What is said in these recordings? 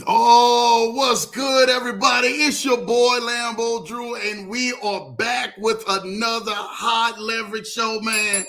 Oh, what's good, everybody? It's your boy Lambo Drew, and we are back with another hot leverage show, man.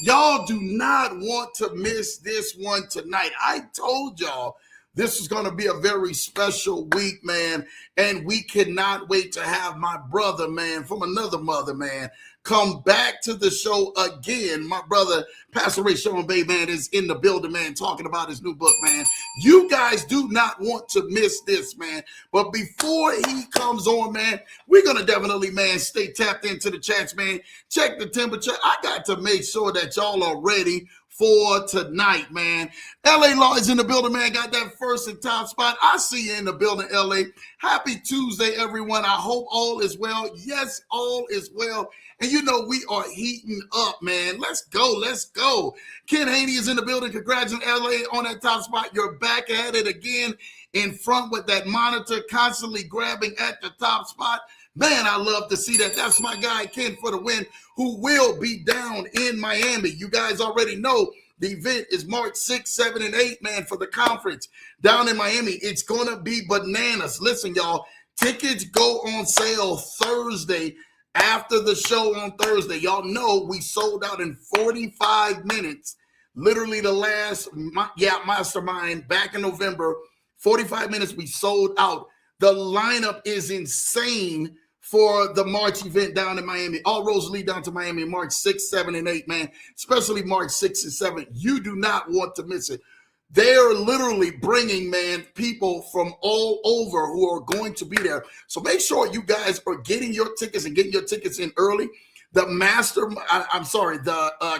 Y'all do not want to miss this one tonight. I told y'all this is going to be a very special week, man, and we cannot wait to have my brother, man, from another mother, man, come back to the show again. My brother, Pastor Rashawn Bey, man, is in the building, man, talking about his new book, man. You guys do not want to miss this, man. But before he comes on, man, we're going to definitely, man, stay tapped into the chats, man. Check the temperature. I got to make sure that y'all are ready for tonight, man. LA Law is in the building, man. Got that first and top spot. I see you in the building, LA. Happy Tuesday, everyone. I hope all is well. Yes, all is well. And you know, we are heating up, man. Let's go. Let's go. Ken Haney is in the building. Congratulations, LA, on that top spot. You're back at it again in front with that monitor, constantly grabbing at the top spot. Man, I love to see that. That's my guy, Ken, for the win, who will be down in Miami. You guys already know the event is March 6, 7, and 8, man, for the conference down in Miami. It's going to be bananas. Listen, y'all, tickets go on sale Thursday after the show on Thursday. Y'all know we sold out in 45 minutes, literally the last mastermind back in November. 45 minutes we sold out. The lineup is insane for the March event down in Miami. All roads lead down to Miami March 6, 7, and 8, man, especially March 6 and 7. You do not want to miss it. They're literally bringing, man, people from all over who are going to be there. So make sure you guys are getting your tickets and getting your tickets in early. The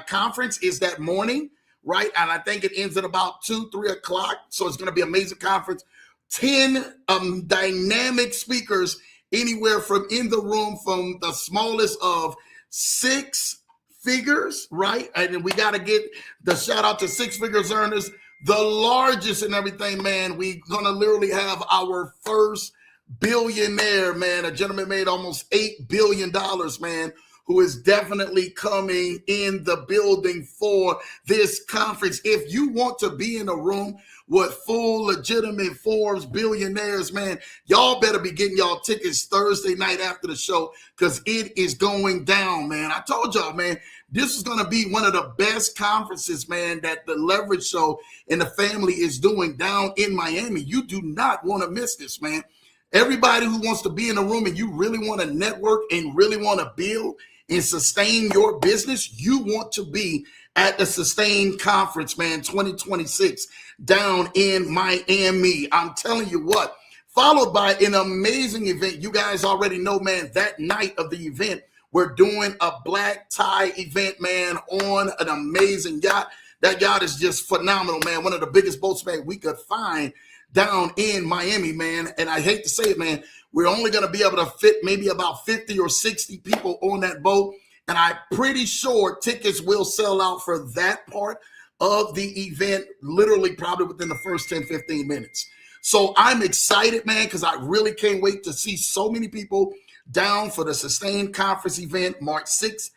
conference is that morning, right? And I think it ends at about 2, 3 o'clock. So it's going to be an amazing conference. 10 dynamic speakers, anywhere from in the room from the smallest of 6 figures, right? And then we got to get the shout out to 6 figures earners, the largest and everything, man. We're going to literally have our first billionaire, man. A gentleman made almost $8 billion, man, who is definitely coming in the building for this conference. If you want to be in a room with full legitimate Forbes billionaires, man, y'all better be getting y'all tickets Thursday night after the show, because it is going down, man. I told y'all, man, this is going to be one of the best conferences, man, that the Leverage Show and the family is doing down in Miami. You do not want to miss this, man. Everybody who wants to be in a room and you really want to network and really want to build and sustain your business, you want to be at the Sustain Conference, man, 2026 down in Miami. I'm telling you what, followed by an amazing event. You guys already know, man, that night of the event, we're doing a black tie event, man, on an amazing yacht. That yacht is just phenomenal, man. One of the biggest boats, man, we could find down in Miami, man. And I hate to say it, man, we're only going to be able to fit maybe about 50 or 60 people on that boat. And I'm pretty sure tickets will sell out for that part of the event, literally probably within the first 10, 15 minutes. So I'm excited, man, because I really can't wait to see so many people down for the Sustain Conference event, March 6,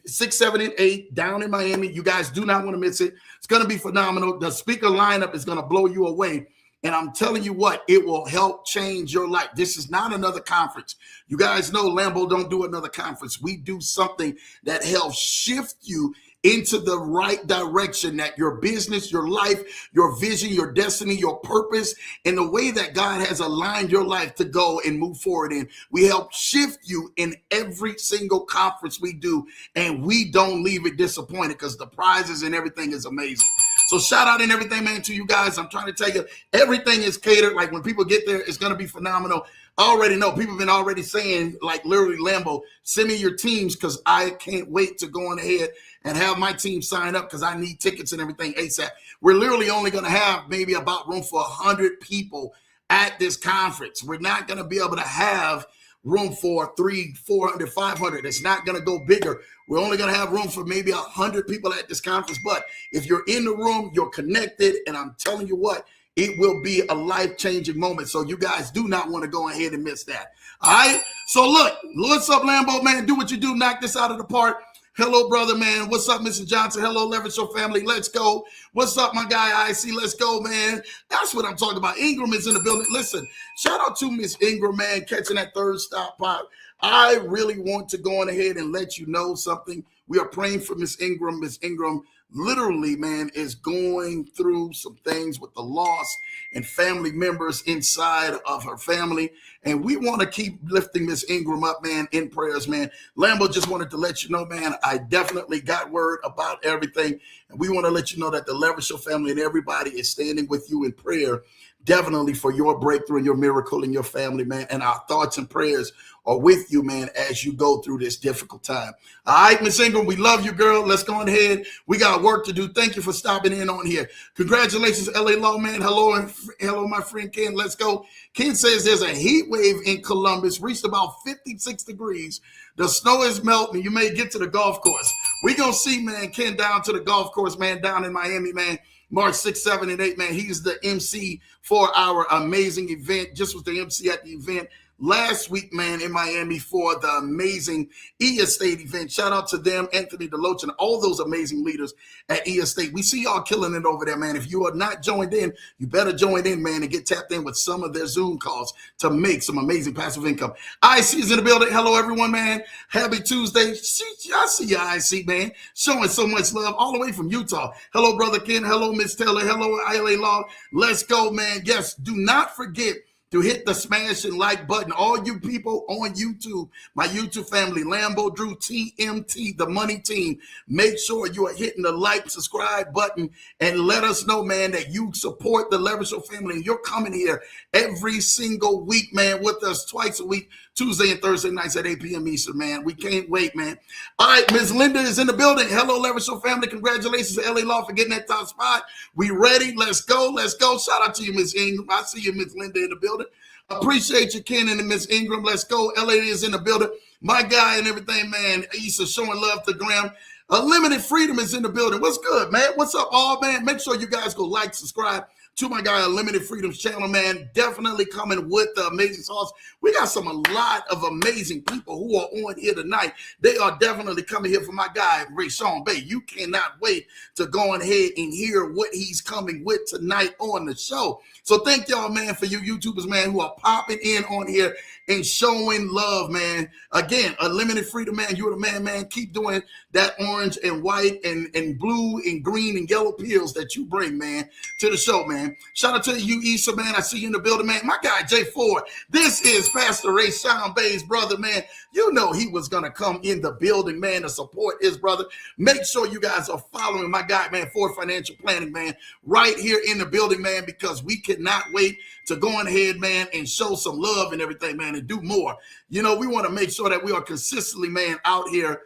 7, and 8, down in Miami. You guys do not want to miss it. It's going to be phenomenal. The speaker lineup is going to blow you away. And I'm telling you what, it will help change your life. This is not another conference. You guys know Lambo don't do another conference. We do something that helps shift you into the right direction, that your business, your life, your vision, your destiny, your purpose, and the way that God has aligned your life to go and move forward in. We help shift you in every single conference we do, and we don't leave it disappointed because the prizes and everything is amazing. So shout out and everything, man, to you guys. I'm trying to tell you, everything is catered. Like when people get there, it's going to be phenomenal. I already know. People have been already saying, like literally, Lambo, send me your teams because I can't wait to go on ahead and have my team sign up because I need tickets and everything ASAP. We're literally only going to have maybe about room for 100 people at this conference. We're not going to be able to have room for 300, 400, 500. It's not going to go bigger. We're only going to have room for maybe 100 people at this conference. But if you're in the room, you're connected. And I'm telling you what, it will be a life-changing moment. So you guys do not want to go ahead and miss that. All right. So look, what's up, Lambo, man? Do what you do. Knock this out of the park. Hello, brother, man. What's up, Mr. Johnson? Hello, Leverage Show family. Let's go. What's up, my guy, IC? Let's go, man. That's what I'm talking about. Ingram is in the building. Listen, shout out to Miss Ingram, man, catching that third stop pop. I really want to go on ahead and let you know something. We are praying for Miss Ingram. Miss Ingram literally, man, is going through some things with the loss and family members inside of her family. And we want to keep lifting Miss Ingram up, man, in prayers, man. Lambo just wanted to let you know, man, I definitely got word about everything. And we want to let you know that the Leverage Show family and everybody is standing with you in prayer, definitely for your breakthrough and your miracle in your family, man. And our thoughts and prayers are with you, man, as you go through this difficult time. All right, Miss Ingram, we love you, girl. Let's go on ahead. We got work to do. Thank you for stopping in on here. Congratulations, LA Law, man. Hello, and hello, my friend Ken. Let's go. Ken says there's a heat wave in Columbus, reached about 56 degrees. The snow is melting. You may get to the golf course. We're going to see, man, Ken down to the golf course, man, down in Miami, man. March 6, 7, and 8, man. He's the MC for our amazing event. Just was the MC at the event last week, man, in Miami for the amazing E-Estate event. Shout out to them, Anthony DeLoach, and all those amazing leaders at E-Estate. We see y'all killing it over there, man. If you are not joined in, you better join in, man, and get tapped in with some of their Zoom calls to make some amazing passive income. IC is in the building. Hello, everyone, man. Happy Tuesday. I see you, IC, man, showing so much love all the way from Utah. Hello, Brother Ken. Hello, Miss Taylor. Hello, LA Law. Let's go, man. Yes, do not forget to hit the smash and like button. All you people on YouTube, my YouTube family, Lambo, Drew, TMT, the money team, make sure you are hitting the like, subscribe button, and let us know, man, that you support the Leverage Show family, and you're coming here every single week, man, with us twice a week, Tuesday and Thursday nights at 8 p.m. Eastern, man. We can't wait, man. All right, Ms. Linda is in the building. Hello, Leverage Show family. Congratulations to LA Law for getting that top spot. We ready? Let's go. Let's go. Shout out to you, Ms. Ingram. I see you, Ms. Linda, in the building. Appreciate you, Ken and Miss Ingram. Let's go. LA is in the building. My guy and everything, man. Issa showing love to Graham. Unlimited Freedom is in the building. What's good, man? What's up, all, man? Make sure you guys go like, subscribe to my guy, Unlimited Freedom's channel, man. Definitely coming with the amazing sauce. We got a lot of amazing people who are on here tonight. They are definitely coming here for my guy, Rashawn Bey. You cannot wait to go on ahead and hear what he's coming with tonight on the show. So thank y'all, man, for you YouTubers, man, who are popping in on here and showing love, man. Again, Unlimited Freedom, man. You're the man, man. Keep doing that orange and white and blue and green and yellow pills that you bring, man, to the show, man. Shout out to you, Issa, man. I see you in the building, man. My guy, Jay Ford. This is Pastor Rashawn Bey's brother, man. You know he was going to come in the building, man, to support his brother. Make sure you guys are following my guy, man, Ford Financial Planning, man, right here in the building, man, because we cannot wait to go on ahead, man, and show some love and everything, man, and do more. You know, we want to make sure that we are consistently, man, out here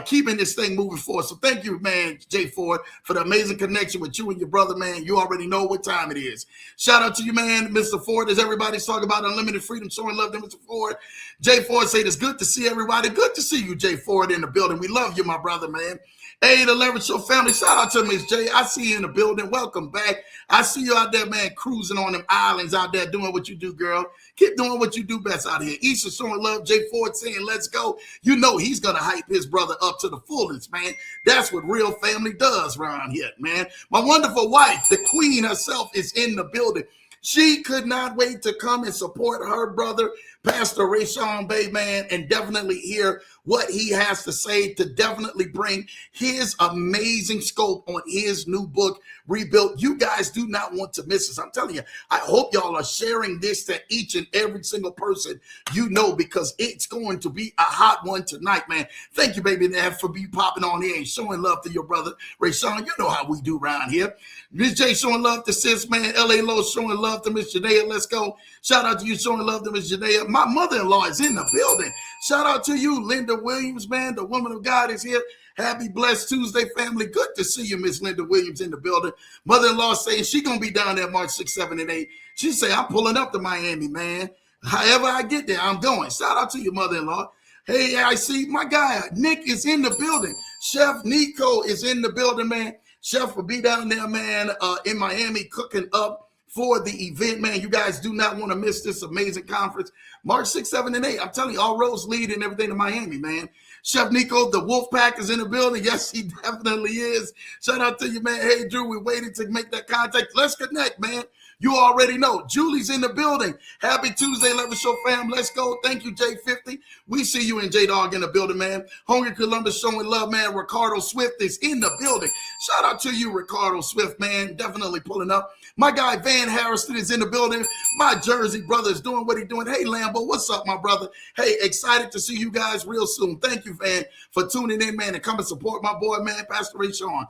keeping this thing moving forward. So thank you, man, Jay Ford, for the amazing connection with you and your brother, man. You already know what time it is. Shout out to you, man, Mr. Ford, as everybody's talking about Unlimited Freedom, showing love to Mr. Ford. Jay Ford said it's good to see everybody. Good to see you, Jay Ford, in the building. We love you, my brother, man. Hey, the Leverage Show family, shout out to Miss J. I see you in the building. Welcome back. I see you out there, man, cruising on them islands out there doing what you do, girl. Keep doing what you do best out here. Issa showing love. Jay Ford saying, let's go. You know he's going to hype his brother up to the fullest, man. That's what real family does around here, man. My wonderful wife, the queen herself, is in the building. She could not wait to come and support her brother, Pastor Rashawn Bey, man, and definitely hear what he has to say to definitely bring his amazing scope on his new book, Rebuilt. You guys do not want to miss this. I'm telling you, I hope y'all are sharing this to each and every single person you know, because it's going to be a hot one tonight, man. Thank you, baby, Dad, for popping on here and showing love to your brother, Rashawn. You know how we do around here. Miss J showing love to sis, man. LA Low showing love to Miss Janaea. Let's go. Shout out to you showing love to Miss Janaea. My mother-in-law is in the building. Shout out to you, Linda Williams, man. The woman of God is here. Happy blessed Tuesday, family. Good to see you, Miss Linda Williams, in the building. Mother-in-law saying she going to be down there March 6, 7, and 8. She say, I'm pulling up to Miami, man. However I get there, I'm going. Shout out to your mother-in-law. Hey, I see my guy, Nick, is in the building. Chef Nico is in the building, man. Chef will be down there, man, in Miami cooking up for the event, man. You guys do not want to miss this amazing conference. March 6th, 7th, and 8th. I'm telling you, all roads lead and everything to Miami, man. Chef Nico, the Wolf Pack is in the building. Yes, he definitely is. Shout out to you, man. Hey, Drew, we're waiting to make that contact. Let's connect, man. You already know. Julie's in the building. Happy Tuesday, Leverage Show fam. Let's go. Thank you, J50. We see you and J-Dog in the building, man. Hungry Columbus showing love, man. Ricardo Swift is in the building. Shout out to you, Ricardo Swift, man. Definitely pulling up. My guy, Van Harrison, is in the building. My Jersey brother is doing what he's doing. Hey, Lambo, what's up, my brother? Hey, excited to see you guys real soon. Thank you, Van, for tuning in, man, and come and support my boy, man, Pastor Rashawn.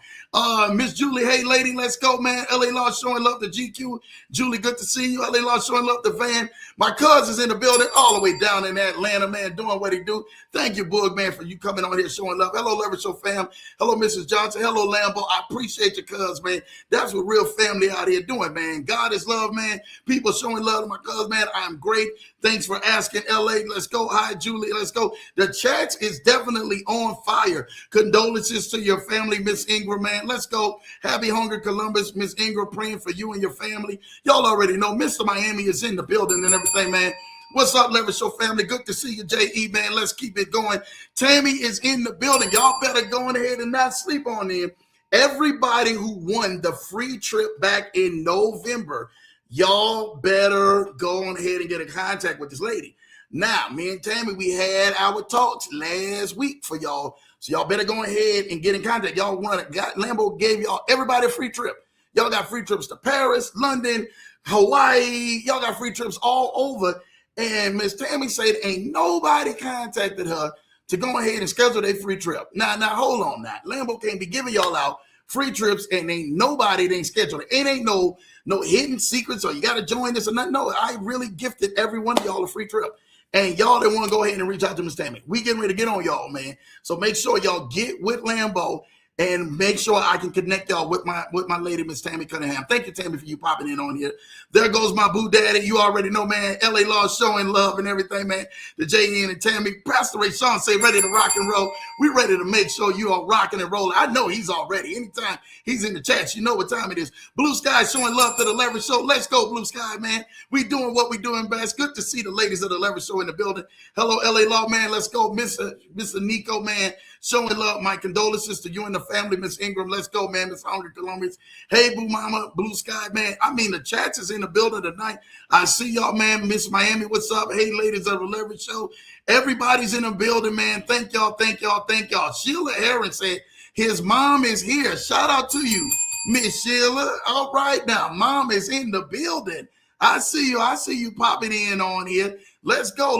Miss Julie, hey, lady, let's go, man. LA Law showing love to GQ. Julie, good to see you. LA Law showing love to Van. My cousin's in the building all the way down in Atlanta, man, doing what he do. Thank you, Boog, man, for you coming on here showing love. Hello, Leverage Show fam. Hello, Mrs. Johnson. Hello, Lambo. I appreciate your cuz, man. That's what real family out here doing, man. God is love, man. People showing love to my cuz, man. I'm great. Thanks for asking, LA. Let's go. Hi, Julie. Let's go. The chat is definitely on fire. Condolences to your family, Miss Ingram, man. Let's go. Happy Hunger Columbus, Miss Ingram, praying for you and your family. Y'all already know Mr. Miami is in the building and everything, man. What's up, Leverage Show family? Good to see you, J.E., man. Let's keep it going. Tammy is in the building. Y'all better go ahead and not sleep on him. Everybody who won the free trip back in November, y'all better go on ahead and get in contact with this lady. Now, me and Tammy, we had our talks last week for y'all. So y'all better go ahead and get in contact. Y'all Lambo gave y'all everybody a free trip. Y'all got free trips to Paris, London, Hawaii. Y'all got free trips all over. And Miss Tammy said ain't nobody contacted her to go ahead and schedule their free trip. Now, hold on now. Lambo can't be giving y'all out free trips and ain't nobody ain't scheduled it. It ain't no hidden secrets or you got to join this or nothing. No, I really gifted every one of y'all a free trip. And y'all didn't want to go ahead and reach out to Miss Tammy. We getting ready to get on y'all, man. So make sure y'all get with Lambo and make sure I can connect y'all with my lady, Miss Tammy Cunningham. Thank you, Tammy, for you popping in on here. There goes my boo daddy. You already know, man. LA Law showing love and everything, man. The JN and Tammy. Pastor Rashawn say ready to rock and roll. We ready to make sure you are rocking and rolling. I know he's all ready. Anytime he's in the chat, you know what time it is. Blue Sky showing love to the Leverage Show. Let's go, Blue Sky, man. We doing what we doing best. Good to see the ladies of the Leverage Show in the building. Hello, LA Law, man. Let's go. Mr. Nico, man. Showing love. My condolences to you and the family, Miss Ingram. Let's go, man. Miss Hungry Columbus. Hey, Boo Mama, Blue Sky, man. I mean, the chats is in the building tonight. I see y'all, man. Miss Miami, what's up? Hey, ladies of the Leverage Show. Everybody's in the building, man. Thank y'all, thank y'all, thank y'all. Sheila Aaron said his mom is here. Shout out to you, Miss Sheila. All right now, mom is in the building. I see you popping in on here. Let's go.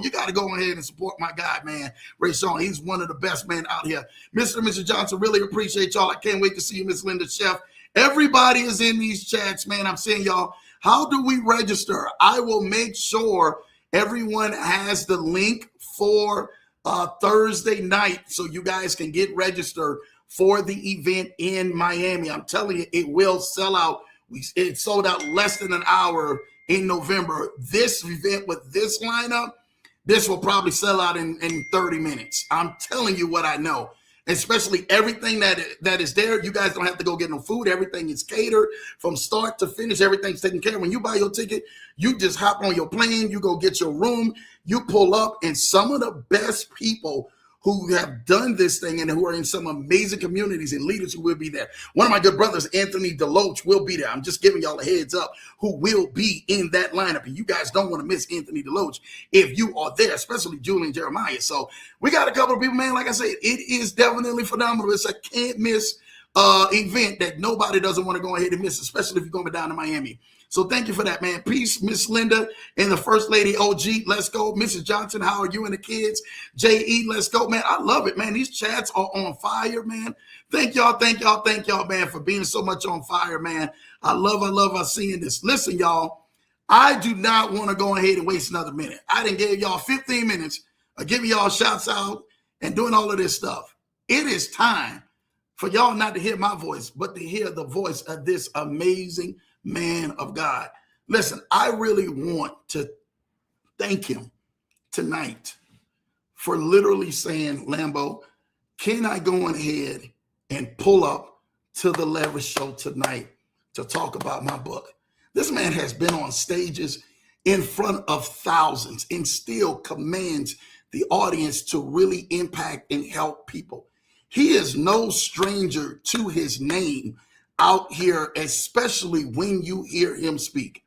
You got to go ahead and support my guy, man, Rashawn. He's one of the best men out here. Mr. and Mrs. Johnson, really appreciate y'all. I can't wait to see you, Miss Linda Chef. Everybody is in these chats, man. I'm saying, y'all, how do we register? I will make sure everyone has the link for Thursday night so you guys can get registered for the event in Miami. I'm telling you, it will sell out. It sold out less than an hour in November. This event with this lineup, this will probably sell out in 30 minutes. I'm telling you what I know. Especially everything that is there. You guys don't have to go get no food. Everything is catered from start to finish. Everything's taken care of. When you buy your ticket, you just hop on your plane. You go get your room. You pull up. And some of the best people who have done this thing and who are in some amazing communities and leaders who will be there. One of my good brothers, Anthony Deloach, will be there. I'm just giving y'all a heads up who will be in that lineup. And you guys don't want to miss Anthony Deloach if you are there, especially Julie and Jeremiah. So we got a couple of people, man. Like I said, it is definitely phenomenal. It's a can't miss event that nobody doesn't want to go ahead and miss, especially if you're going down to Miami. So thank you for that, man. Peace, Miss Linda and the First Lady OG. Let's go. Mrs. Johnson, how are you and the kids? J.E., let's go, man. I love it, man. These chats are on fire, man. Thank y'all, man, for being so much on fire, man. I love us seeing this. Listen, y'all, I do not want to go ahead and waste another minute. I done gave y'all 15 minutes of giving y'all shouts out and doing all of this stuff. It is time for y'all not to hear my voice, but to hear the voice of this amazing man of God. Listen, I really want to thank him tonight for literally saying, Lambo, can I go ahead and pull up to the Leverage Show tonight to talk about my book? This man has been on stages in front of thousands and still commands the audience to really impact and help people. He is no stranger to his name out here, especially when you hear him speak.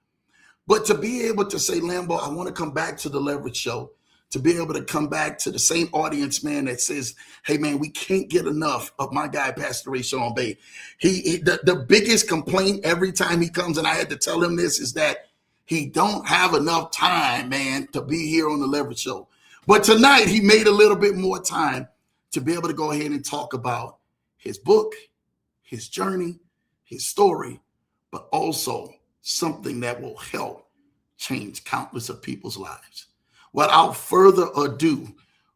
But to be able to say, Lambo, I want to come back to the Leverage Show, to be able to come back to the same audience, man, that says, hey, man, we can't get enough of my guy, Pastor Rashawn Bey. The biggest complaint every time he comes, and I had to tell him this, is that he don't have enough time, man, to be here on the Leverage Show. But tonight he made a little bit more time to be able to go ahead and talk about his book, his journey, his story, but also something that will help change countless of people's lives. Without further ado,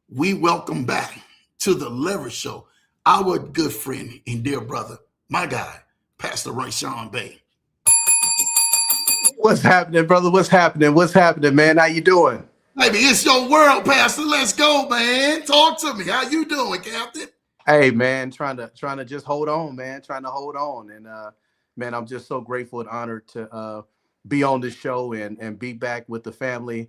we welcome back to the Leverage Show our good friend and dear brother, my guy, Pastor Rashawn Bey. What's happening, brother? What's happening? What's happening, man? How you doing? Baby, it's your world, Pastor. Let's go, man. Talk to me. How you doing, Captain? Hey, man, trying to just hold on, man. Trying to hold on. And man, I'm just so grateful and honored to be on this show and be back with the family.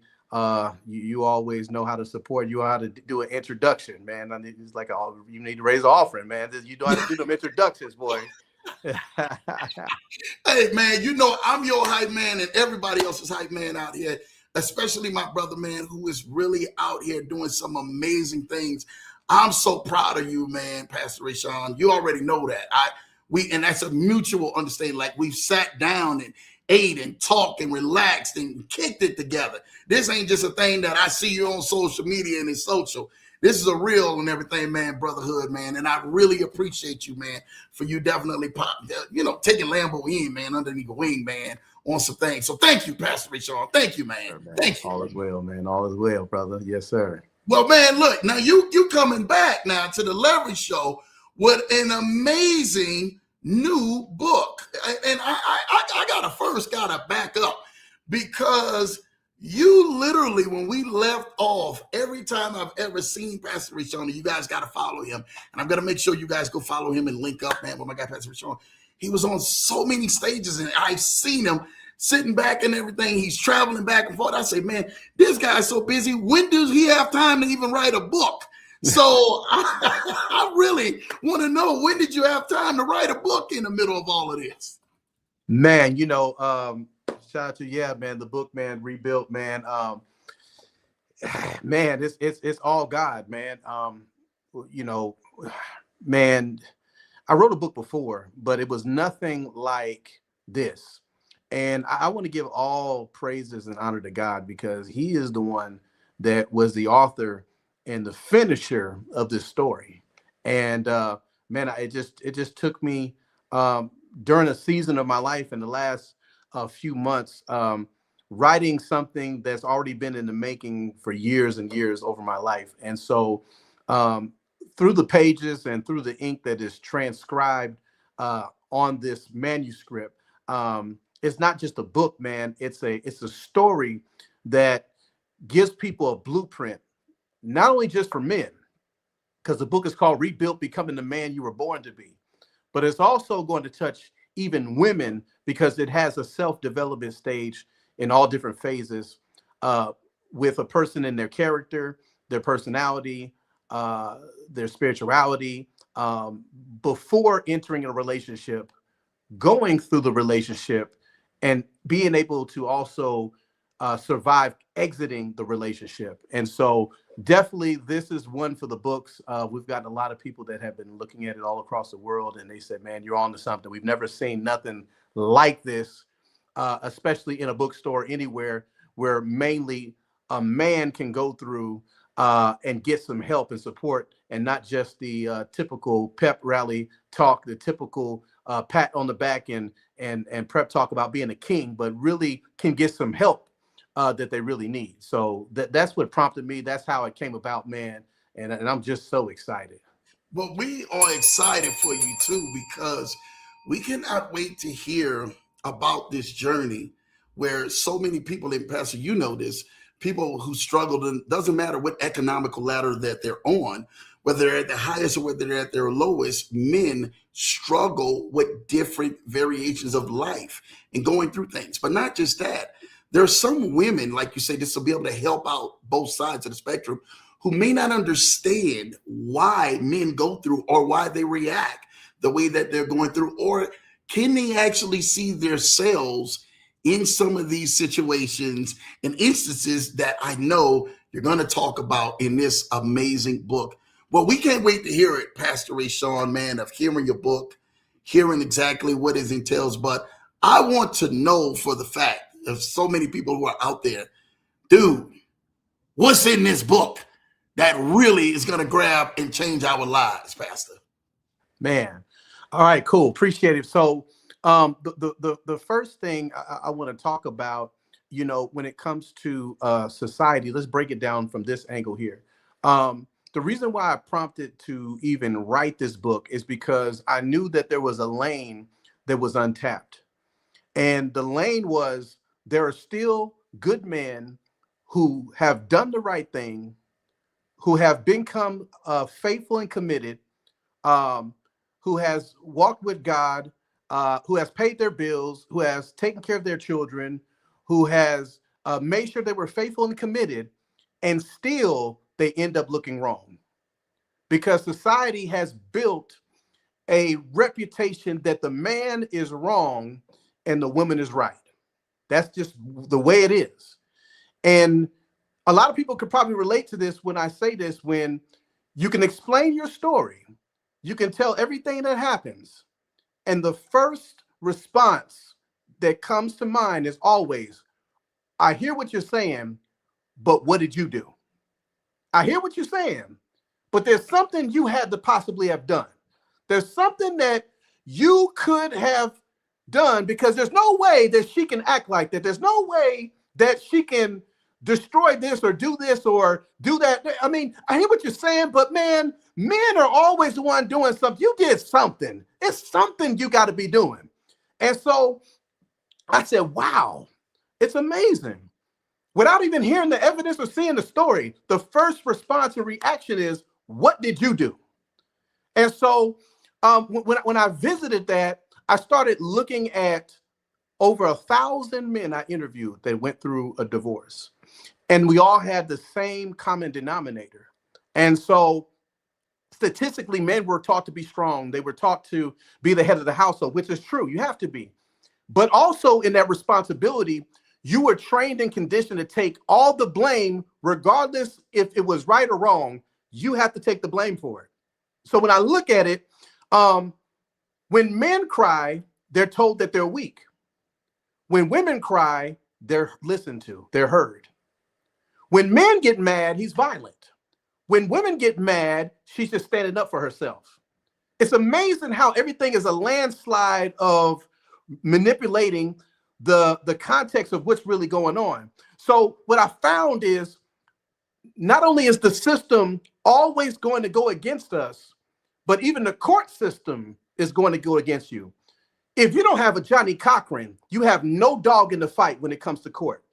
You always know how to support. You know how to do an introduction, man. I mean, it's like you need to raise an offering, man. You know how to do them introductions, boy. Hey, man, you know I'm your hype man and everybody else's hype man out here, especially my brother, man, who is really out here doing some amazing things. I'm so proud of you, man, Pastor Rashawn. You already know that. And that's a mutual understanding. Like, we've sat down and ate and talked and relaxed and kicked it together. This ain't just a thing that I see you on social media and it's social. This is a real and everything, man, brotherhood, man. And I really appreciate you, man, for you definitely taking Lambo in, man, underneath the wing, man, on some things. So thank you, Pastor Rashawn. Thank you, man. Man. Thank you. All is well, man. All is well, brother. Yes, sir. Well, man, look, now you coming back now to the Leverage Show with an amazing new book. And I gotta back up, because you literally, when we left off, every time I've ever seen Pastor Rashawn, you guys got to follow him. And I'm going to make sure you guys go follow him and link up, man, with my guy, Pastor Rashawn. He was on so many stages and I've seen him sitting back and everything. He's traveling back and forth. I say, man, this guy's so busy. When does he have time to even write a book? So I really want to know, when did you have time to write a book in the middle of all of this? Man, shout out to, man, the book, man, Rebuilt, man. Man, it's all God, man. Man, I wrote a book before, but it was nothing like this. And I want to give all praises and honor to God, because he is the one that was the author and the finisher of this story. And man, it just took me during a season of my life in the last few months, writing something that's already been in the making for years and years over my life. And so through the pages and through the ink that is transcribed on this manuscript, it's not just a book, man. It's a story that gives people a blueprint, not only just for men, because the book is called Rebuilt, Becoming the Man You Were Born to Be, but it's also going to touch even women, because it has a self-development stage in all different phases, with a person in their character, their personality, their spirituality, before entering a relationship, going through the relationship, and being able to also survive exiting the relationship. And so definitely this is one for the books. We've gotten a lot of people that have been looking at it all across the world, and they said, man, you're on to something. We've never seen nothing like this, especially in a bookstore anywhere, where mainly a man can go through and get some help and support, and not just the typical pep rally talk, the typical pat on the back and prep talk about being a king, but really can get some help that they really need. So that's what prompted me. That's how it came about, man. And I'm just so excited. Well, we are excited for you too, because we cannot wait to hear about this journey where so many people, in Pastor, you know this, people who struggled, and doesn't matter what economical ladder that they're on, whether they're at the highest or whether they're at their lowest, men struggle with different variations of life and going through things. But not just that. There are some women, like you say, this will be able to help out both sides of the spectrum, who may not understand why men go through or why they react the way that they're going through, or can they actually see themselves in some of these situations and instances that I know you're going to talk about in this amazing book. Well, we can't wait to hear it, Pastor Rashawn, man, of hearing your book, hearing exactly what it entails. But I want to know for the fact of so many people who are out there, dude, what's in this book that really is going to grab and change our lives, Pastor? Man. All right, cool. Appreciate it. So the first thing I want to talk about, when it comes to society, let's break it down from this angle here. The reason why I prompted to even write this book is because I knew that there was a lane that was untapped. And the lane was, there are still good men who have done the right thing, who have become faithful and committed, who has walked with God, who has paid their bills, who has taken care of their children, who has made sure they were faithful and committed, and still they end up looking wrong. Because society has built a reputation that the man is wrong and the woman is right. That's just the way it is. And a lot of people could probably relate to this when I say this, when you can explain your story, you can tell everything that happens, and the first response that comes to mind is always, I hear what you're saying, but what did you do? I hear what you're saying, but there's something you had to possibly have done. There's something that you could have done, because there's no way that she can act like that. There's no way that she can destroy this or do this or do that. I mean, I hear what you're saying, but man, men are always the one doing something. You did something. It's something you got to be doing. And so I said, wow, it's amazing. Without even hearing the evidence or seeing the story, the first response and reaction is, what did you do? And so when I visited that, I started looking at over 1,000 men I interviewed that went through a divorce. And we all had the same common denominator. And so statistically, men were taught to be strong. They were taught to be the head of the household, which is true. You have to be. But also in that responsibility, you were trained and conditioned to take all the blame, regardless if it was right or wrong. You have to take the blame for it. So when I look at it, when men cry, they're told that they're weak. When women cry, they're listened to, they're heard. When men get mad, he's violent. When women get mad, she's just standing up for herself. It's amazing how everything is a landslide of manipulating the context of what's really going on. So what I found is, not only is the system always going to go against us, but even the court system is going to go against you. If you don't have a Johnny Cochran, you have no dog in the fight when it comes to court.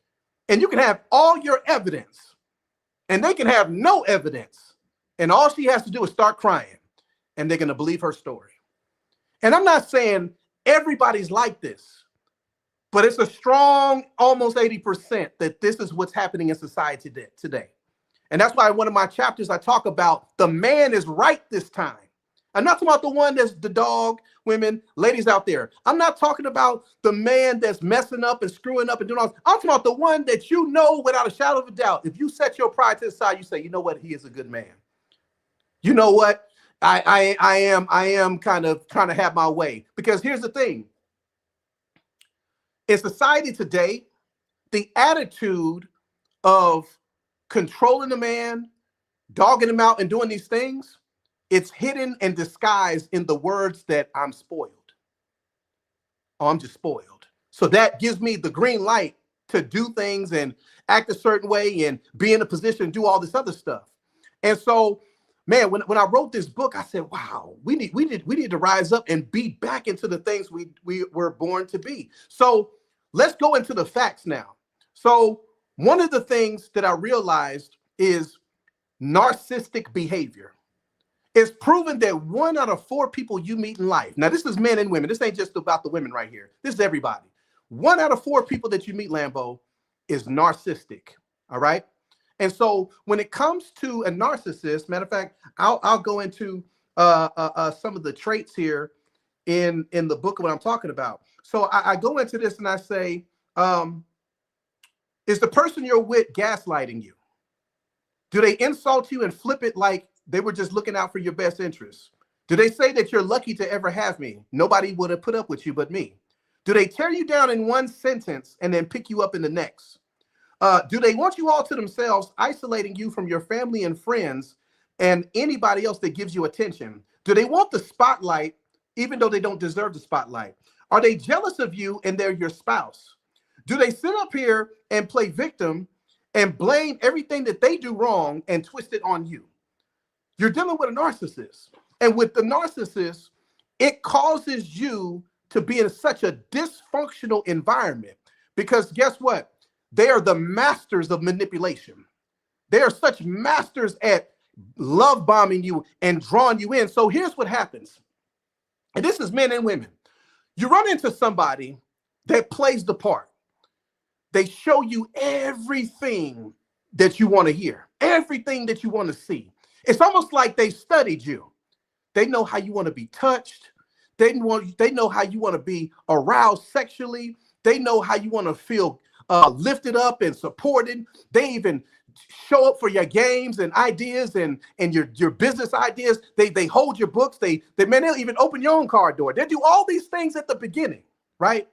And you can have all your evidence, and they can have no evidence. And all she has to do is start crying, and they're going to believe her story. And I'm not saying everybody's like this, but it's a strong, almost 80% that this is what's happening in society today. And that's why in one of my chapters, I talk about the man is right this time. I'm not talking about the one that's the dog, women, ladies out there. I'm not talking about the man that's messing up and screwing up and doing all this. I'm talking about the one that you know without a shadow of a doubt. If you set your pride to the side, you say, you know what, he is a good man. You know what, I am kind of trying to have my way. Because here's the thing. In society today, the attitude of controlling the man, dogging him out and doing these things, it's hidden and disguised in the words that I'm spoiled. Oh, I'm just spoiled. So that gives me the green light to do things and act a certain way and be in a position to do all this other stuff. And so, man, when I wrote this book, I said, wow, we need to rise up and be back into the things we were born to be. So let's go into the facts now. So one of the things that I realized is narcissistic behavior. It's proven that 1 out of 4 people you meet in life, now this is men and women, this ain't just about the women right here, this is everybody. 1 out of 4 people that you meet, Lambo, is narcissistic, all right? And so when it comes to a narcissist, matter of fact, I'll go into some of the traits here in the book of what I'm talking about. So I go into this and I say, is the person you're with gaslighting you? Do they insult you and flip it like they were just looking out for your best interests? Do they say that you're lucky to ever have me? Nobody would have put up with you but me. Do they tear you down in one sentence and then pick you up in the next? Do they want you all to themselves, isolating you from your family and friends and anybody else that gives you attention? Do they want the spotlight even though they don't deserve the spotlight? Are they jealous of you and they're your spouse? Do they sit up here and play victim and blame everything that they do wrong and twist it on you? You're dealing with a narcissist. And with the narcissist, it causes you to be in such a dysfunctional environment because guess what? They are the masters of manipulation. They are such masters at love bombing you and drawing you in. So here's what happens. And this is men and women. You run into somebody that plays the part. They show you everything that you want to hear, everything that you want to see. It's almost like they studied you. They know how you want to be touched. They know how you want to be aroused sexually. They know how you want to feel lifted up and supported. They even show up for your games and ideas and your business ideas. They hold your books. They'll even open your own car door. They do all these things at the beginning, right?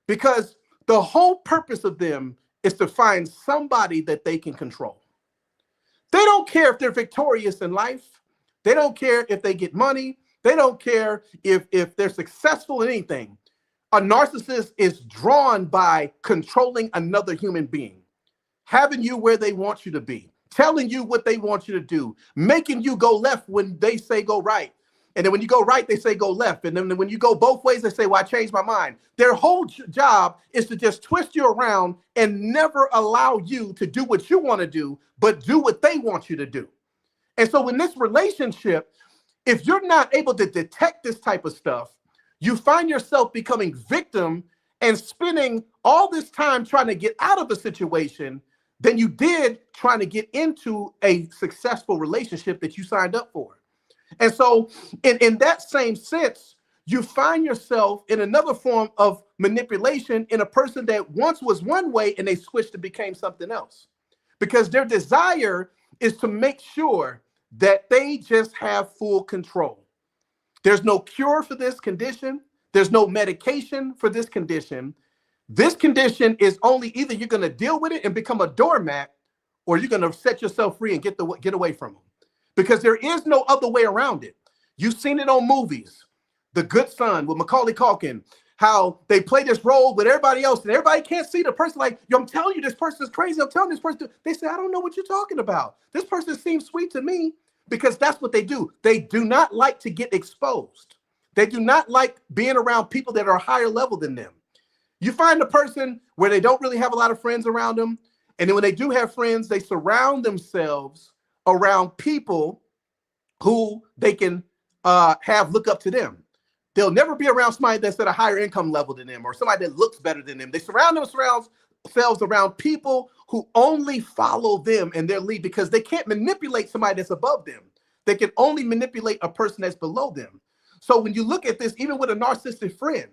Because the whole purpose of them is to find somebody that they can control. They don't care if they're victorious in life. They don't care if they get money. They don't care if they're successful in anything. A narcissist is drawn by controlling another human being, having you where they want you to be, telling you what they want you to do, making you go left when they say go right. And then when you go right, they say go left. And then when you go both ways, they say, well, I changed my mind. Their whole job is to just twist you around and never allow you to do what you want to do, but do what they want you to do. And so in this relationship, if you're not able to detect this type of stuff, you find yourself becoming victim and spending all this time trying to get out of a situation than you did trying to get into a successful relationship that you signed up for. And so in that same sense, you find yourself in another form of manipulation in a person that once was one way and they switched and became something else. Because their desire is to make sure that they just have full control. There's no cure for this condition. There's no medication for this condition. This condition is only either you're going to deal with it and become a doormat, or you're going to set yourself free and get away from them. Because there is no other way around it. You've seen it on movies. The Good Son with Macaulay Culkin, how they play this role with everybody else and everybody can't see the person like, yo, I'm telling you, this person is crazy. I'm telling this person. They say, I don't know what you're talking about. This person seems sweet to me, because that's what they do. They do not like to get exposed. They do not like being around people that are higher level than them. You find a person where they don't really have a lot of friends around them. And then when they do have friends, they surround themselves around people who they can have look up to them. They'll never be around somebody that's at a higher income level than them or somebody that looks better than them. They surround themselves around people who only follow them and their lead, because they can't manipulate somebody that's above them. They can only manipulate a person that's below them. So when you look at this, even with a narcissistic friend,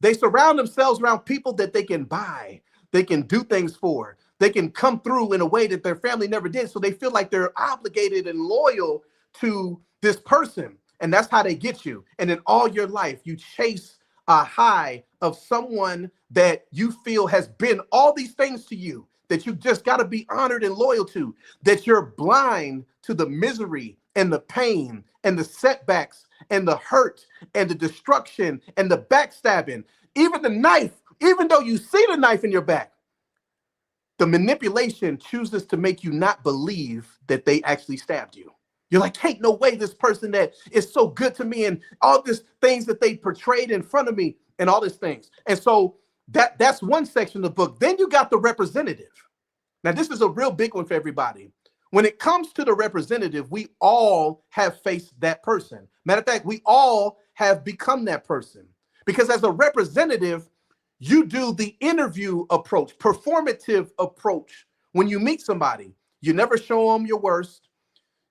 they surround themselves around people that they can buy, they can do things for, they can come through in a way that their family never did. So they feel like they're obligated and loyal to this person. And that's how they get you. And in all your life, you chase a high of someone that you feel has been all these things to you, that you just got to be honored and loyal to, that you're blind to the misery and the pain and the setbacks and the hurt and the destruction and the backstabbing, even the knife, even though you see the knife in your back. The manipulation chooses to make you not believe that they actually stabbed you. You're like, ain't no way this person that is so good to me and all these things that they portrayed in front of me and all these things. And so that's one section of the book. Then you got the representative. Now, this is a real big one for everybody. When it comes to the representative, we all have faced that person. Matter of fact, we all have become that person. Because as a representative, you do the interview approach, performative approach. When you meet somebody, you never show them your worst.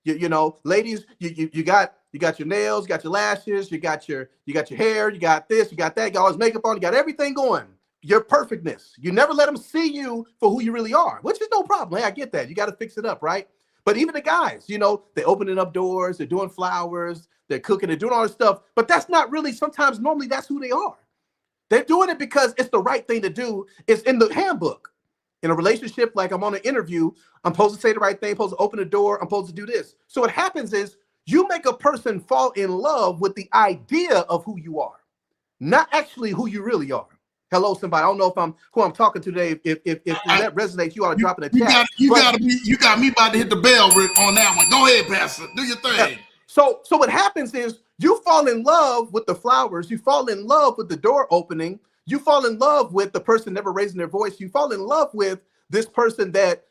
You know, ladies, you got your nails, you got your lashes, you got your hair, you got this, you got that, you got all this makeup on, you got everything going. Your perfectness. You never let them see you for who you really are, which is no problem. Hey, I get that. You got to fix it up, right? But even the guys, you know, they're opening up doors, they're doing flowers, they're cooking, they're doing all this stuff. But that's not really, sometimes normally that's who they are. They're doing it because it's the right thing to do. It's in the handbook. In a relationship, like I'm on an interview, I'm supposed to say the right thing, I'm supposed to open the door, I'm supposed to do this. So what happens is you make a person fall in love with the idea of who you are, not actually who you really are. Hello, somebody. I don't know if who I'm talking to today. If that resonates, you ought to drop in the chat. You got me about to hit the bell on that one. Go ahead, Pastor. Do your thing. Yeah. So what happens is you fall in love with the flowers. You fall in love with the door opening. You fall in love with the person never raising their voice. You fall in love with this person that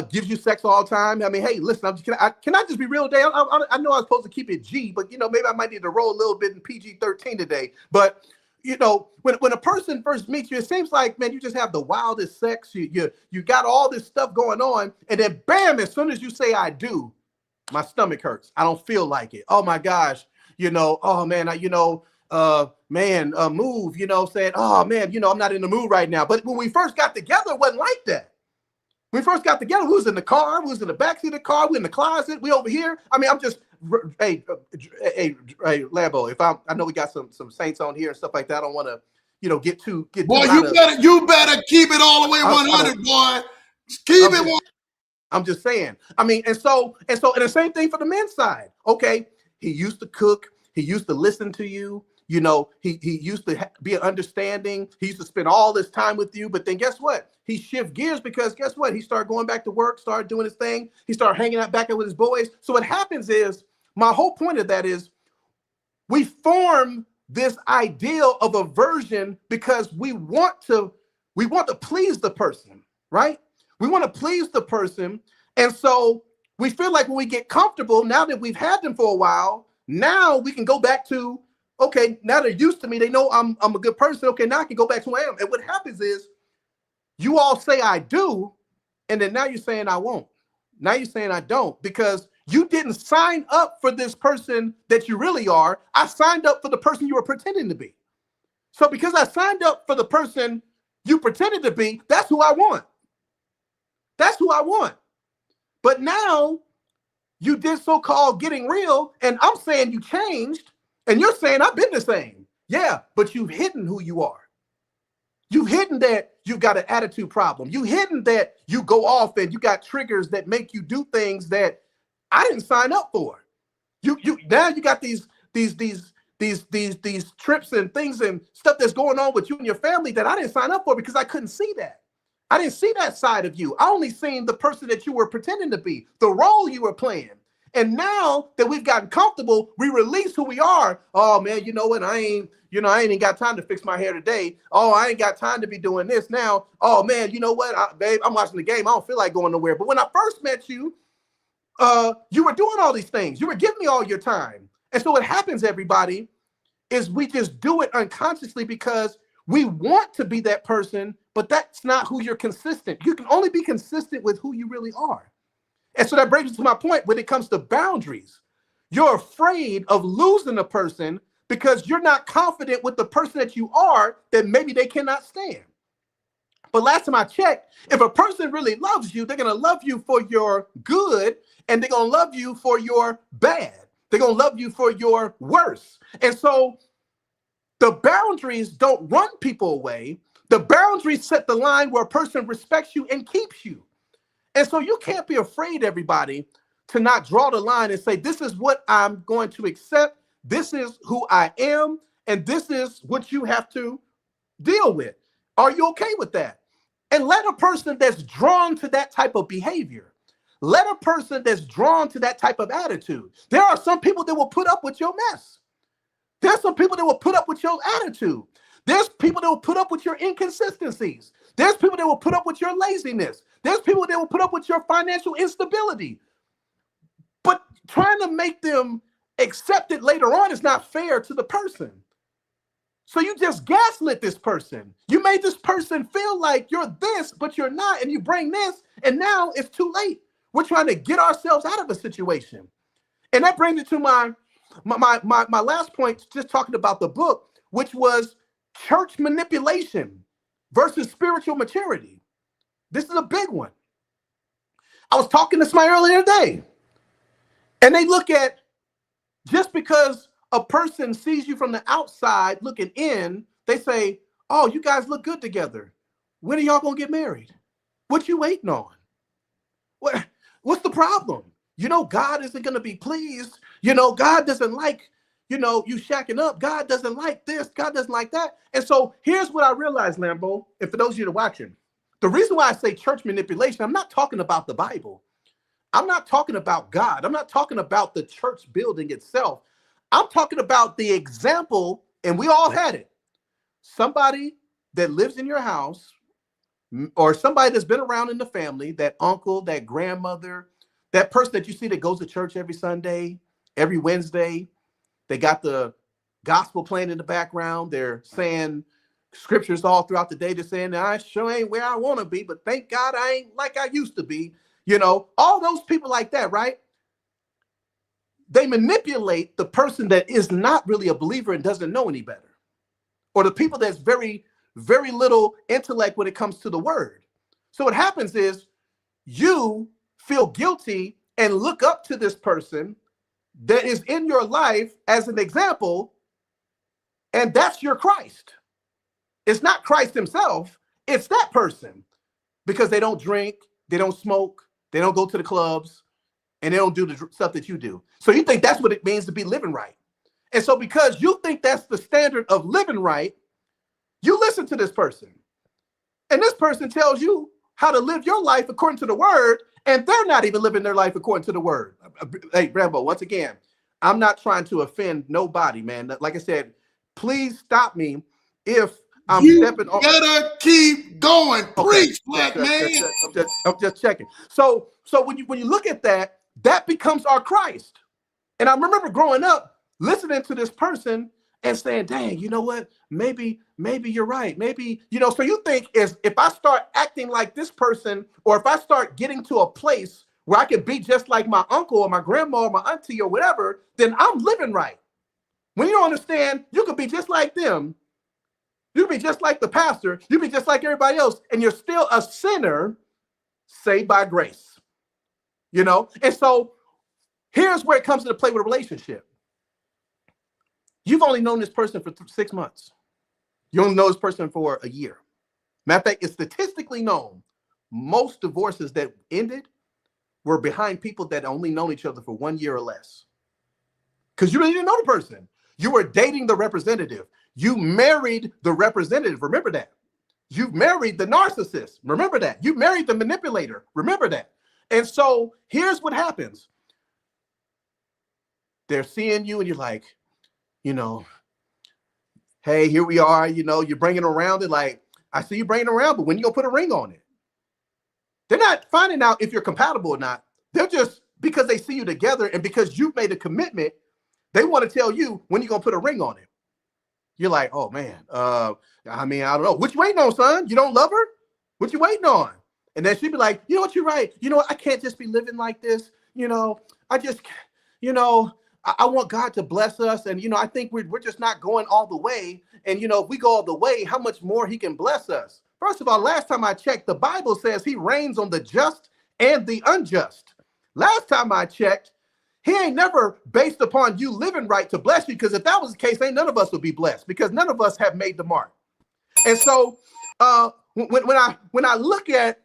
gives you sex all the time. I mean, hey, listen, can I just be real today? I know I was supposed to keep it G, but you know, maybe I might need to roll a little bit in PG-13 today. But you know, when a person first meets you, it seems like, man, you just have the wildest sex. You got all this stuff going on, and then bam, as soon as you say I do, my stomach hurts. I don't feel like it. Oh my gosh, you know, oh man, move, you know, saying, oh man, you know, I'm not in the mood right now. But when we first got together, it wasn't like that. When we first got together, we was in the car, we was in the backseat of the car, we in the closet, we over here. I mean, I'm just, hey, Lambo, I know we got some saints on here and stuff like that. I don't want to, you know, get too boy, you better keep it all the way 100, boy. Keep it 100. I'm just saying. I mean, and the same thing for the men's side. Okay, he used to cook, he used to listen to you. You know, he used to be understanding. He used to spend all this time with you. But then guess what? He shift gears because guess what? He started going back to work, started doing his thing. He started hanging out back with his boys. So what happens is, my whole point of that is we form this ideal of a version because we want to please the person, right? We want to please the person. And so we feel like when we get comfortable, now that we've had them for a while, now we can go back to, okay, now they're used to me. They know I'm a good person. Okay, now I can go back to who I am. And what happens is you all say I do, and then now you're saying I won't. Now you're saying I don't because you didn't sign up for this person that you really are. I signed up for the person you were pretending to be. So because I signed up for the person you pretended to be, that's who I want. That's who I want. But now you did so-called getting real, and I'm saying you changed. And you're saying, I've been the same. Yeah, but you've hidden who you are. You've hidden that you've got an attitude problem. You've hidden that you go off and you got triggers that make you do things that I didn't sign up for. Now you got these trips and things and stuff that's going on with you and your family that I didn't sign up for because I couldn't see that. I didn't see that side of you. I only seen the person that you were pretending to be, the role you were playing. And now that we've gotten comfortable, we release who we are. Oh man, you know what? I ain't even got time to fix my hair today. Oh, I ain't got time to be doing this now. Oh man, you know what, babe? I'm watching the game. I don't feel like going nowhere. But when I first met you, you were doing all these things. You were giving me all your time. And so what happens, everybody, is we just do it unconsciously because we want to be that person, but that's not who you're consistent. You can only be consistent with who you really are. And so that brings me to my point when it comes to boundaries. You're afraid of losing a person because you're not confident with the person that you are that maybe they cannot stand. But last time I checked, if a person really loves you, they're going to love you for your good and they're going to love you for your bad. They're going to love you for your worse. And so the boundaries don't run people away. The boundaries set the line where a person respects you and keeps you. And so you can't be afraid, everybody, to not draw the line and say, this is what I'm going to accept. This is who I am. And this is what you have to deal with. Are you okay with that? And let a person that's drawn to that type of behavior, let a person that's drawn to that type of attitude. There are some people that will put up with your mess. There's some people that will put up with your attitude. There's people that will put up with your inconsistencies. There's people that will put up with your laziness. There's people that will put up with your financial instability. trying to make them accept it later on is not fair to the person. So you just gaslit this person. You made this person feel like you're this, but you're not, and you bring this, and now it's too late. We're trying to get ourselves out of a situation. And that brings me to my last point, just talking about the book, which was church manipulation versus spiritual maturity. This is a big one. I was talking to somebody earlier today, and they look at, just because a person sees you from the outside looking in, they say, oh, you guys look good together. When are y'all going to get married? What you waiting on? What's the problem? You know, God isn't going to be pleased. You know, God doesn't like, you know, you shacking up. God doesn't like this. God doesn't like that. And so here's what I realized, Lambo, and for those of you that are watching, the reason why I say church manipulation, I'm not talking about the Bible. I'm not talking about God. I'm not talking about the church building itself. I'm talking about the example, and we all had it. Somebody that lives in your house, or somebody that's been around in the family, that uncle, that grandmother, that person that you see that goes to church every Sunday, every Wednesday. They got the gospel playing in the background. They're saying scriptures all throughout the day. They're saying, I sure ain't where I want to be, but thank God I ain't like I used to be. You know, all those people like that, right? They manipulate the person that is not really a believer and doesn't know any better. Or the people that's very, very little intellect when it comes to the word. So what happens is you feel guilty and look up to this person that is in your life as an example, and that's your Christ. It's not Christ himself, it's that person, because they don't drink, they don't smoke, they don't go to the clubs, and they don't do the stuff that you do. So you think that's what it means to be living right. And so because you think that's the standard of living right, you listen to this person. And this person tells you how to live your life according to the word, and they're not even living their life according to the word. Hey, Rambo, once again, I'm not trying to offend nobody, man. Like I said, please stop me if I'm stepping on. You gotta keep going. Preach, black man. I'm just checking. So when you look at that, that becomes our Christ. And I remember growing up listening to this person and saying, dang, you know what? Maybe you're right. Maybe, you know, so you think if I start acting like this person, or if I start getting to a place where I could be just like my uncle or my grandma or my auntie or whatever, then I'm living right. When you don't understand, you could be just like them. You be just like the pastor. You be just like everybody else. And you're still a sinner saved by grace. You know? And so here's where it comes into play with a relationship. You've only known this person for 6 months. You only know this person for a year. Matter of fact, it's statistically known most divorces that ended were behind people that only known each other for 1 year or less. Because you really didn't know the person. You were dating the representative. You married the representative. Remember that. You married the narcissist. Remember that. You married the manipulator. Remember that. And so here's what happens. They're seeing you and you're like, you know, hey, here we are. You know, you're bringing around it. Like, I see you bringing around, but when you gonna put a ring on it? They're not finding out if you're compatible or not. They're just, because they see you together and because you've made a commitment, they want to tell you when you're gonna put a ring on it. You're like, oh man, I mean, I don't know. What you waiting on, son? You don't love her? What you waiting on? And then she'd be like, you know what, you're right. You know what, I can't just be living like this. You know, I just, you know, I want God to bless us. And, you know, I think we're just not going all the way. And, you know, if we go all the way, how much more he can bless us? First of all, last time I checked, the Bible says he reigns on the just and the unjust. Last time I checked, he ain't never based upon you living right to bless you, because if that was the case, ain't none of us would be blessed, because none of us have made the mark. And so when I look at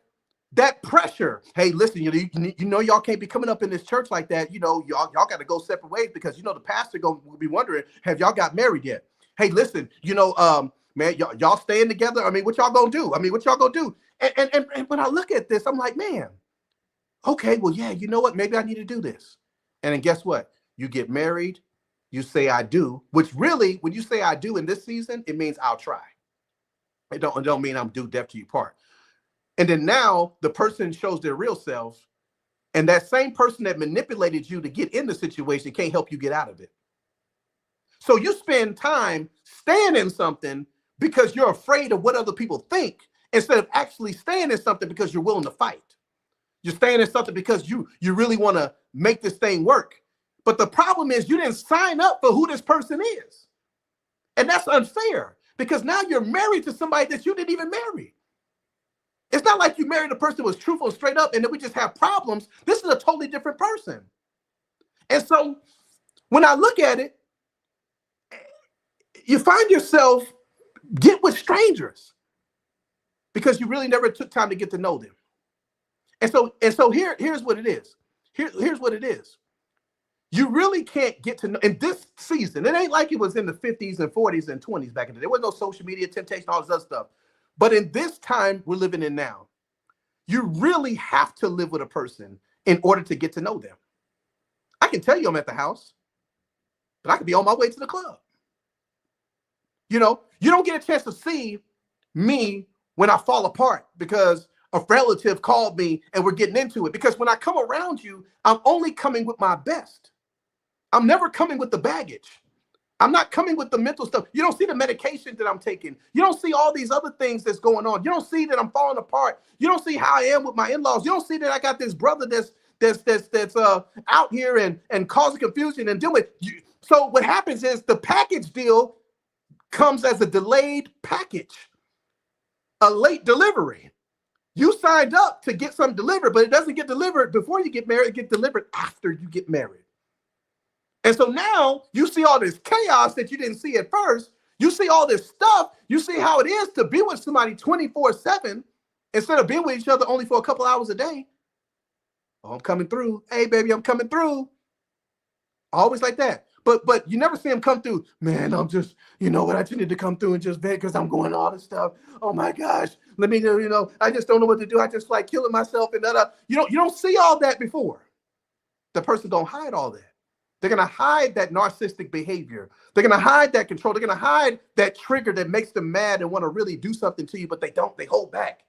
that pressure, hey, listen, you know, y'all can't be coming up in this church like that. You know, y'all got to go separate ways, because, you know, the pastor will be wondering, have y'all got married yet? Hey, listen, you know, man, y'all staying together? I mean, what y'all gonna do? And when I look at this, I'm like, man, okay, well, yeah, you know what? Maybe I need to do this. And then guess what? You get married, you say I do, which really, when you say I do in this season, it means I'll try. It don't mean I'm due death to you part. And then now the person shows their real self, And that same person that manipulated you to get in the situation can't help you get out of it. So you spend time staying in something because you're afraid of what other people think, instead of actually staying in something because you're willing to fight. You're staying in something because you really want to make this thing work. But the problem is you didn't sign up for who this person is. And that's unfair, because now you're married to somebody that you didn't even marry. It's not like you married a person who was truthful and straight up and then we just have problems. This is a totally different person. And so when I look at it, you find yourself get with strangers because you really never took time to get to know them. And so here's what it is. Here's what it is. You really can't get to know in this season. It ain't like it was in the 50s and 40s and 20s back in the day. There was no social media, temptation, all this other stuff. But in this time we're living in now, you really have to live with a person in order to get to know them. I can tell you I'm at the house, but I could be on my way to the club. You know, you don't get a chance to see me when I fall apart because a relative called me and we're getting into it. Because when I come around you, I'm only coming with my best. I'm never coming with the baggage. I'm not coming with the mental stuff. You don't see the medication that I'm taking. You don't see all these other things that's going on. You don't see that I'm falling apart. You don't see how I am with my in-laws. You don't see that I got this brother that's out here and causing confusion and dealing with you. So what happens is the package deal comes as a delayed package, a late delivery. You signed up to get something delivered, but it doesn't get delivered before you get married. It gets delivered after you get married. And so now you see all this chaos that you didn't see at first. You see all this stuff. You see how it is to be with somebody 24/7 instead of being with each other only for a couple hours a day. Oh, I'm coming through. Hey, baby, I'm coming through. Always like that. But you never see him come through. Man, I'm just, you know what? I just need to come through and just vent because I'm going all this stuff. Oh my gosh. Let me know, I just don't know what to do. I just like killing myself and that. You don't see all that before. The person don't hide all that. They're going to hide that narcissistic behavior. They're going to hide that control. They're going to hide that trigger that makes them mad and want to really do something to you, but they don't. They hold back.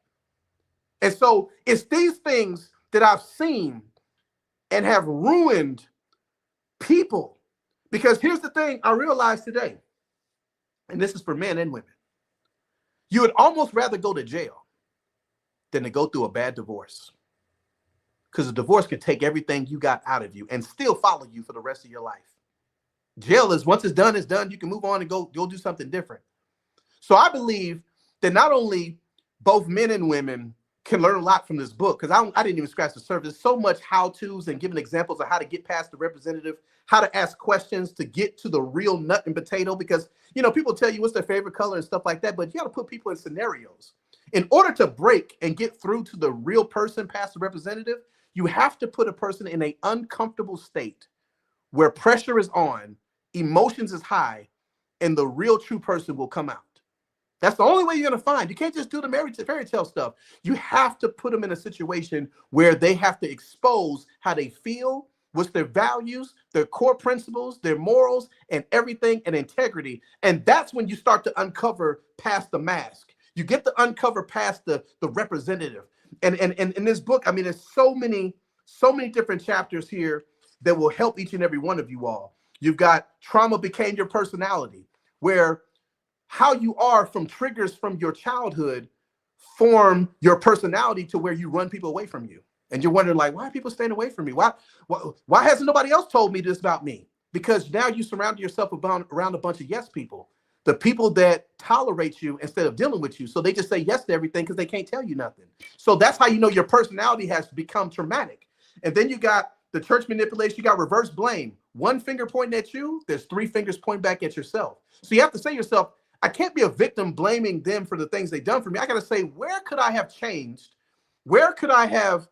And so it's these things that I've seen and have ruined people. Because here's the thing I realized today, and this is for men and women. You would almost rather go to jail than to go through a bad divorce. Because a divorce can take everything you got out of you and still follow you for the rest of your life. Jail is, once it's done, you can move on and go do something different. So I believe that not only both men and women can learn a lot from this book, because I didn't even scratch the surface. So much how-tos and giving examples of how to get past the representative, how to ask questions to get to the real nut and potato, because, people tell you what's their favorite color and stuff like that, but you got to put people in scenarios. In order to break and get through to the real person past the representative, you have to put a person in an uncomfortable state where pressure is on, emotions is high, and the real true person will come out. That's the only way you're going to find. You can't just do the fairy tale stuff. You have to put them in a situation where they have to expose how they feel, what's their values, their core principles, their morals, and everything, and integrity. And that's when you start to uncover past the mask. You get to uncover past the representative. And in this book, there's so many different chapters here that will help each and every one of you all. You've got trauma became your personality, where how you are from triggers from your childhood form your personality to where you run people away from you. And you're wondering, like, why are people staying away from me? Why hasn't nobody else told me this about me? Because now you surround yourself around a bunch of yes people, the people that tolerate you instead of dealing with you. So they just say yes to everything because they can't tell you nothing. So that's how you know your personality has become traumatic. And then you got the church manipulation, you got reverse blame. One finger pointing at you, there's three fingers pointing back at yourself. So you have to say to yourself, I can't be a victim blaming them for the things they've done for me. I got to say, where could I have changed? Where could I have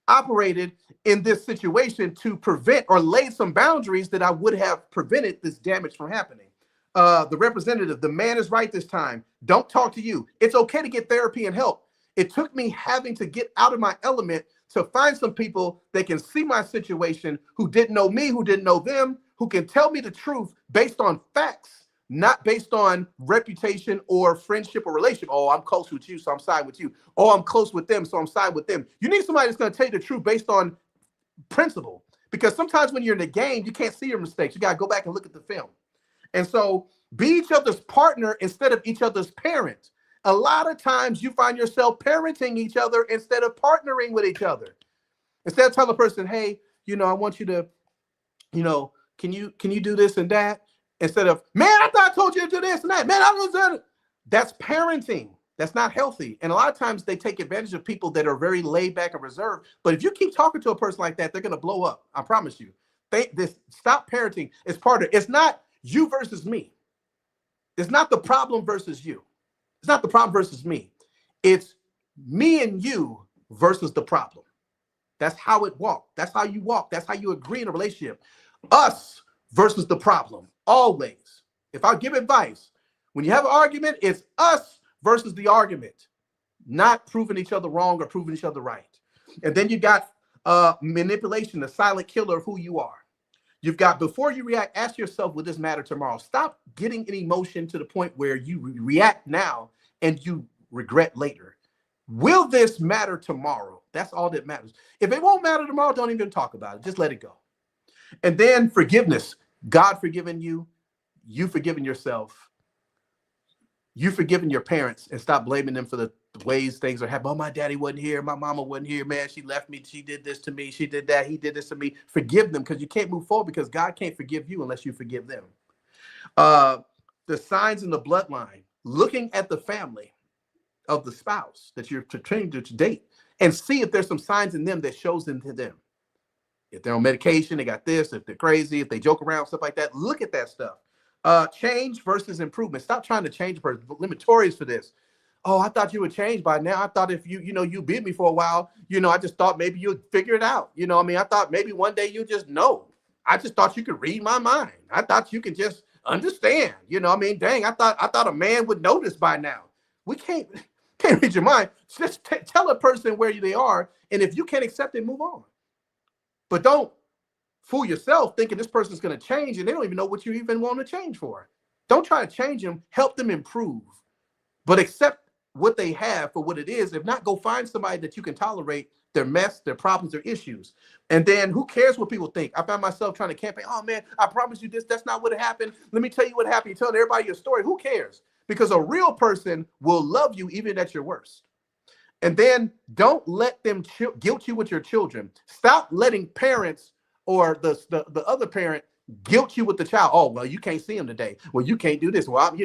operated in this situation to prevent or laid some boundaries that I would have prevented this damage from happening? The representative, the man is right this time. Don't talk to you. It's okay to get therapy and help. It took me having to get out of my element to find some people that can see my situation, who didn't know me, who didn't know them, who can tell me the truth based on facts, not based on reputation or friendship or relationship. Oh, I'm close with you, so I'm siding with you. Oh, I'm close with them, so I'm siding with them. You need somebody that's going to tell you the truth based on principle. Because sometimes when you're in the game, you can't see your mistakes. You got to go back and look at the film. And so be each other's partner instead of each other's parent. A lot of times you find yourself parenting each other instead of partnering with each other. Instead of telling a person, hey, I want you to, can you do this and that? Instead of, man, I thought I told you to do this and that. Man, I was done. That's parenting. That's not healthy. And a lot of times they take advantage of people that are very laid back and reserved. But if you keep talking to a person like that, they're going to blow up. I promise you. Stop parenting. It's part of it. It's not you versus me. It's not the problem versus you. It's not the problem versus me. It's me and you versus the problem. That's how it walks. That's how you walk. That's how you agree in a relationship. Us versus the problem. Always. If I give advice, when you have an argument, it's us versus the argument, not proving each other wrong or proving each other right. And then you got manipulation, the silent killer of who you are. You've got, before you react, ask yourself, will this matter tomorrow? Stop getting an emotion to the point where you react now and you regret later. Will this matter tomorrow? That's all that matters. If it won't matter tomorrow, don't even talk about it. Just let it go. And then forgiveness. God forgiving you, you forgiving yourself, you forgiving your parents, and stop blaming them for the ways things are happening. Oh, my daddy wasn't here. My mama wasn't here. Man, she left me. She did this to me. She did that. He did this to me. Forgive them, because you can't move forward, because God can't forgive you unless you forgive them. The signs in the bloodline, looking at the family of the spouse that you're trying to date and see if there's some signs in them that shows into them. If they're on medication, they got this. If they're crazy, if they joke around, stuff like that, look at that stuff. Change versus improvement. Stop trying to change a person. Limitaries for this. Oh, I thought you would change by now. I thought if you beat me for a while, I just thought maybe you'd figure it out. I thought maybe one day you just know. I just thought you could read my mind. I thought you could just understand. Dang, I thought a man would know this by now. We can't read your mind. Just tell a person where they are, and if you can't accept it, move on. But don't fool yourself thinking this person's going to change and they don't even know what you even want to change for. Don't try to change them. Help them improve. But accept what they have for what it is. If not, go find somebody that you can tolerate their mess, their problems, their issues. And then who cares what people think? I found myself trying to campaign. Oh, man, I promise you this. That's not what happened. Let me tell you what happened. You're telling everybody your story. Who cares? Because a real person will love you even at your worst. And then don't let them guilt you with your children. Stop letting parents or the other parent guilt you with the child. Oh, well, you can't see him today. Well, you can't do this. Well, I'm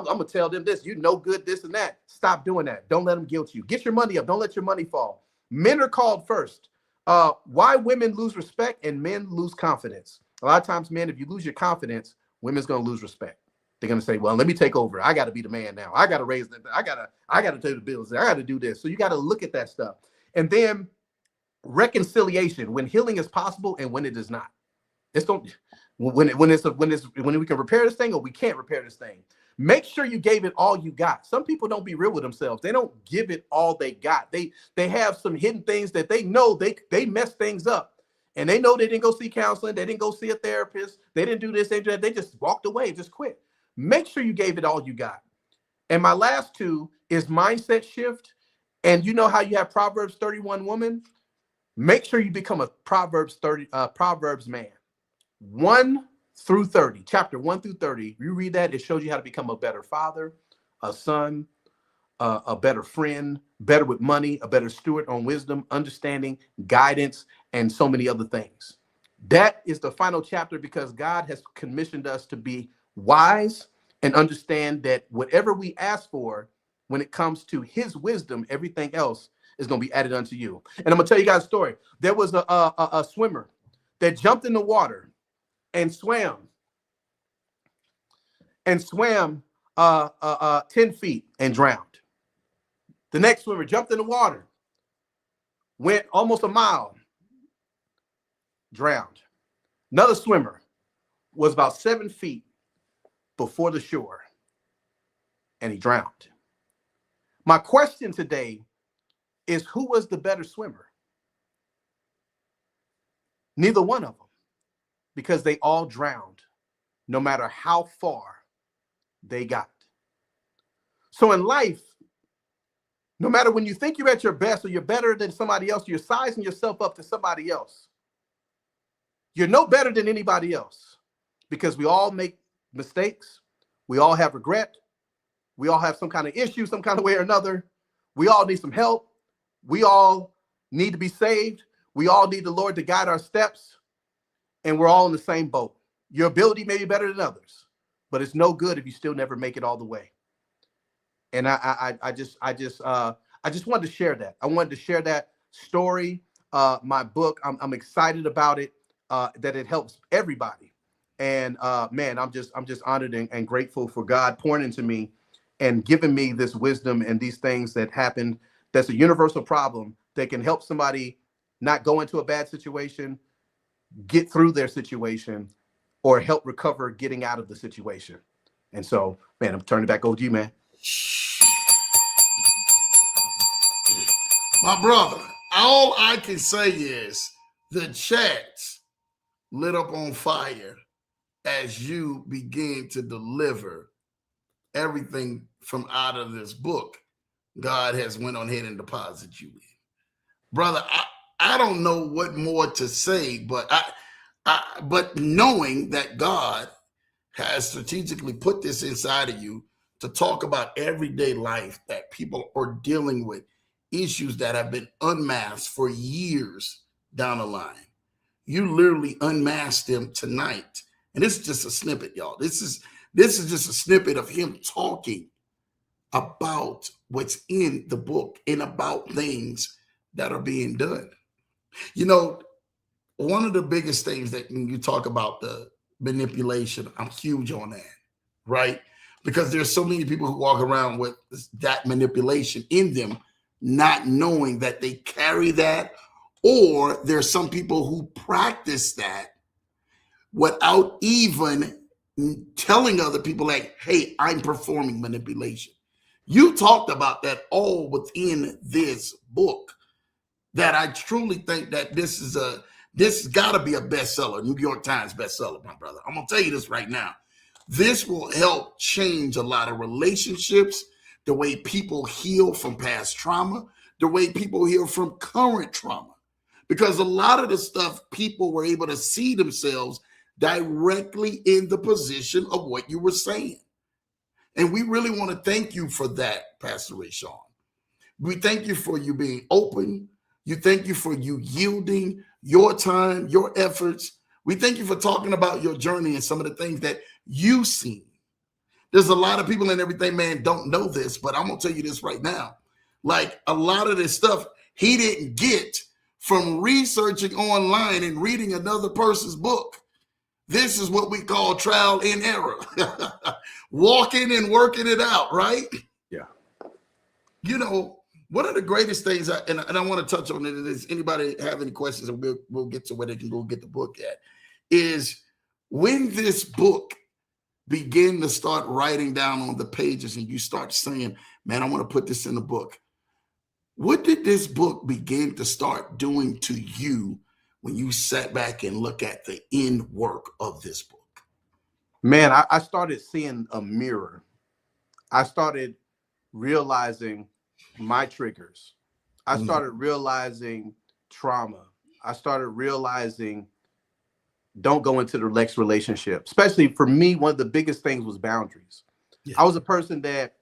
going to tell them this. Good, this and that. Stop doing that. Don't let them guilt you. Get your money up. Don't let your money fall. Men are called first. Why women lose respect and men lose confidence. A lot of times, men, if you lose your confidence, women's going to lose respect. They're going to say, well, let me take over. I got to be the man now. I got to raise them. I got to pay the bills. I got to do this. So you got to look at that stuff. And then reconciliation, when healing is possible and when it is not. When we can repair this thing or we can't repair this thing. Make sure you gave it all you got. Some people don't be real with themselves. They don't give it all they got. They have some hidden things that they know they mess things up. And they know they didn't go see counseling. They didn't go see a therapist. They didn't do this. They did that. They just walked away, just quit. Make sure you gave it all you got. And my last two is mindset shift. And you know how you have Proverbs 31 woman? Make sure you become a Proverbs man. 1 through 30, chapter 1 through 30. You read that, it shows you how to become a better father, a son, a better friend, better with money, a better steward on wisdom, understanding, guidance, and so many other things. That is the final chapter because God has commissioned us to be wise and understand that whatever we ask for, when it comes to his wisdom, everything else is going to be added unto you. And I'm going to tell you guys a story. There was a swimmer that jumped in the water and swam 10 feet and drowned. The next swimmer jumped in the water, went almost a mile, drowned. Another swimmer was about 7 feet before the shore, and he drowned. My question today is, who was the better swimmer? Neither one of them, because they all drowned, no matter how far they got. So in life, no matter when you think you're at your best or you're better than somebody else, you're sizing yourself up to somebody else. You're no better than anybody else because we all make mistakes. We all have regret. We all have some kind of issue, some kind of way or another. We all need some help. We all need to be saved. We all need the Lord to guide our steps. And we're all in the same boat. Your ability may be better than others, but it's no good if you still never make it all the way. And I just wanted to share that. I wanted to share that story. My book, I'm excited about it, that it helps everybody. And man, I'm just honored and grateful for God pouring into me and giving me this wisdom and these things that happened. That's a universal problem that can help somebody not go into a bad situation, get through their situation, or help recover getting out of the situation. And so, man, I'm turning it back over to you, man. My brother, all I can say is the chats lit up on fire as you begin to deliver everything from out of this book God has went on ahead and deposited you in. Brother, I don't know what more to say, but but knowing that God has strategically put this inside of you to talk about everyday life that people are dealing with, issues that have been unmasked for years down the line. You literally unmasked them tonight. And this is just a snippet, y'all. This is just a snippet of him talking about what's in the book and about things that are being done. You know, one of the biggest things that when you talk about the manipulation, I'm huge on that, right? Because there's so many people who walk around with that manipulation in them, not knowing that they carry that, or there's some people who practice that without even telling other people like, hey, I'm performing manipulation. You talked about that all within this book, that I truly think that this has got to be a bestseller, New York Times bestseller, my brother. I'm going to tell you this right now. This will help change a lot of relationships, the way people heal from past trauma, the way people heal from current trauma. Because a lot of the stuff, people were able to see themselves directly in the position of what you were saying. And we really want to thank you for that, Pastor Rashawn. We thank you for you being open. You thank you for you yielding your time, your efforts. We thank you for talking about your journey and some of the things that you've seen. There's a lot of people and everything, man, don't know this, but I'm going to tell you this right now. Like a lot of this stuff he didn't get from researching online and reading another person's book. This is what we call trial and error. Walking and working it out, right? Yeah. You know, one of the greatest things, and I want to touch on it, is anybody have any questions, and we'll get to where they can go get the book at, is when this book begin to start writing down on the pages and you start saying, man, I want to put this in the book. What did this book begin to start doing to you when you sat back and look at the end work of this book? Man, I started seeing a mirror. I started realizing my triggers. I started realizing trauma. I started realizing don't go into the next relationship. Especially for me, one of the biggest things was boundaries. Yeah. I was a person that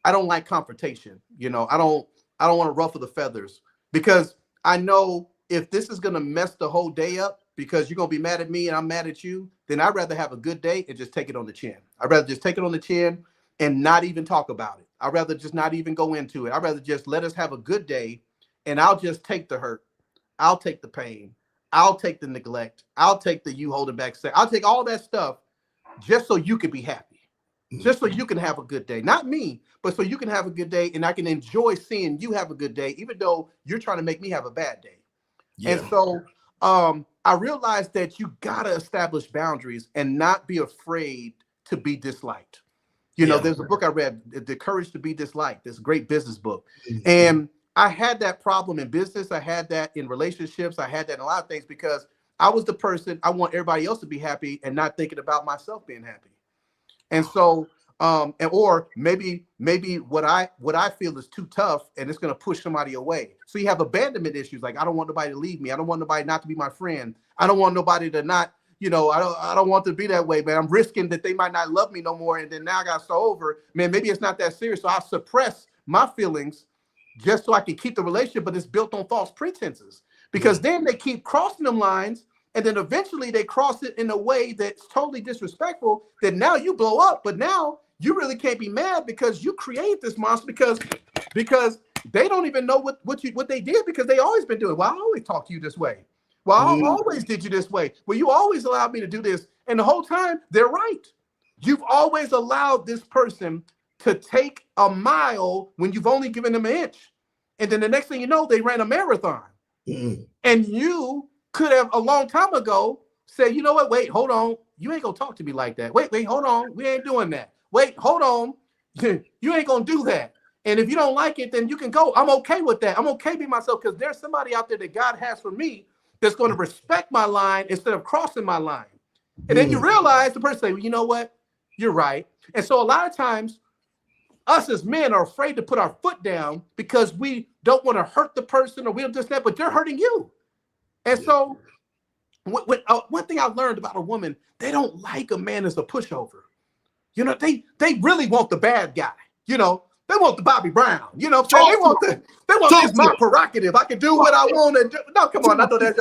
I don't like confrontation. You know, I don't want to ruffle the feathers, because I know if this is going to mess the whole day up because you're going to be mad at me and I'm mad at you, then I'd rather have a good day and just take it on the chin. I'd rather just take it on the chin and not even talk about it. I'd rather just not even go into it. I'd rather just let us have a good day, and I'll just take the hurt. I'll take the pain. I'll take the neglect. I'll take the you holding back. I'll take all that stuff just so you can be happy, just so you can have a good day. Not me, but so you can have a good day, and I can enjoy seeing you have a good day, even though you're trying to make me have a bad day. Yeah. And so I realized that you got to establish boundaries and not be afraid to be disliked. You know, there's a book I read, The Courage to Be Disliked, this great business book. And I had that problem in business. I had that in relationships. I had that in a lot of things, because I was the person, I want everybody else to be happy and not thinking about myself being happy. And so or maybe what I feel is too tough and it's going to push somebody away. So you have abandonment issues. Like, I don't want nobody to leave me. I don't want nobody not to be my friend. I don't want nobody to not, I don't want to be that way, man. I'm risking that they might not love me no more. And then now I got so over, man, maybe it's not that serious. So I suppress my feelings just so I can keep the relationship, but it's built on false pretenses, because then they keep crossing them lines. And then eventually they cross it in a way that's totally disrespectful, that now you blow up. But now you really can't be mad because you create this monster, because they don't even know what they did, because they always been doing. Well, I always talk to you this way. Well, I always did you this way. Well, you always allowed me to do this. And the whole time they're right. You've always allowed this person to take a mile when you've only given them an inch. And then the next thing you know, they ran a marathon. And you could have a long time ago said, you know what? Wait, hold on. You ain't gonna talk to me like that. Wait, hold on. We ain't doing that. Wait, hold on. You ain't gonna do that. And if you don't like it, then you can go. I'm okay with that. I'm okay being myself, because there's somebody out there that God has for me that's going to respect my line instead of crossing my line. And then you realize the person say, well, you know what? You're right. And so a lot of times us as men are afraid to put our foot down because we don't want to hurt the person, or we don't just that, but they're hurting you. And so one thing I learned about a woman, they don't like a man as a pushover. They really want the bad guy. They want the Bobby Brown. They want this my prerogative. I can do what I want to do. No, come on, I know that.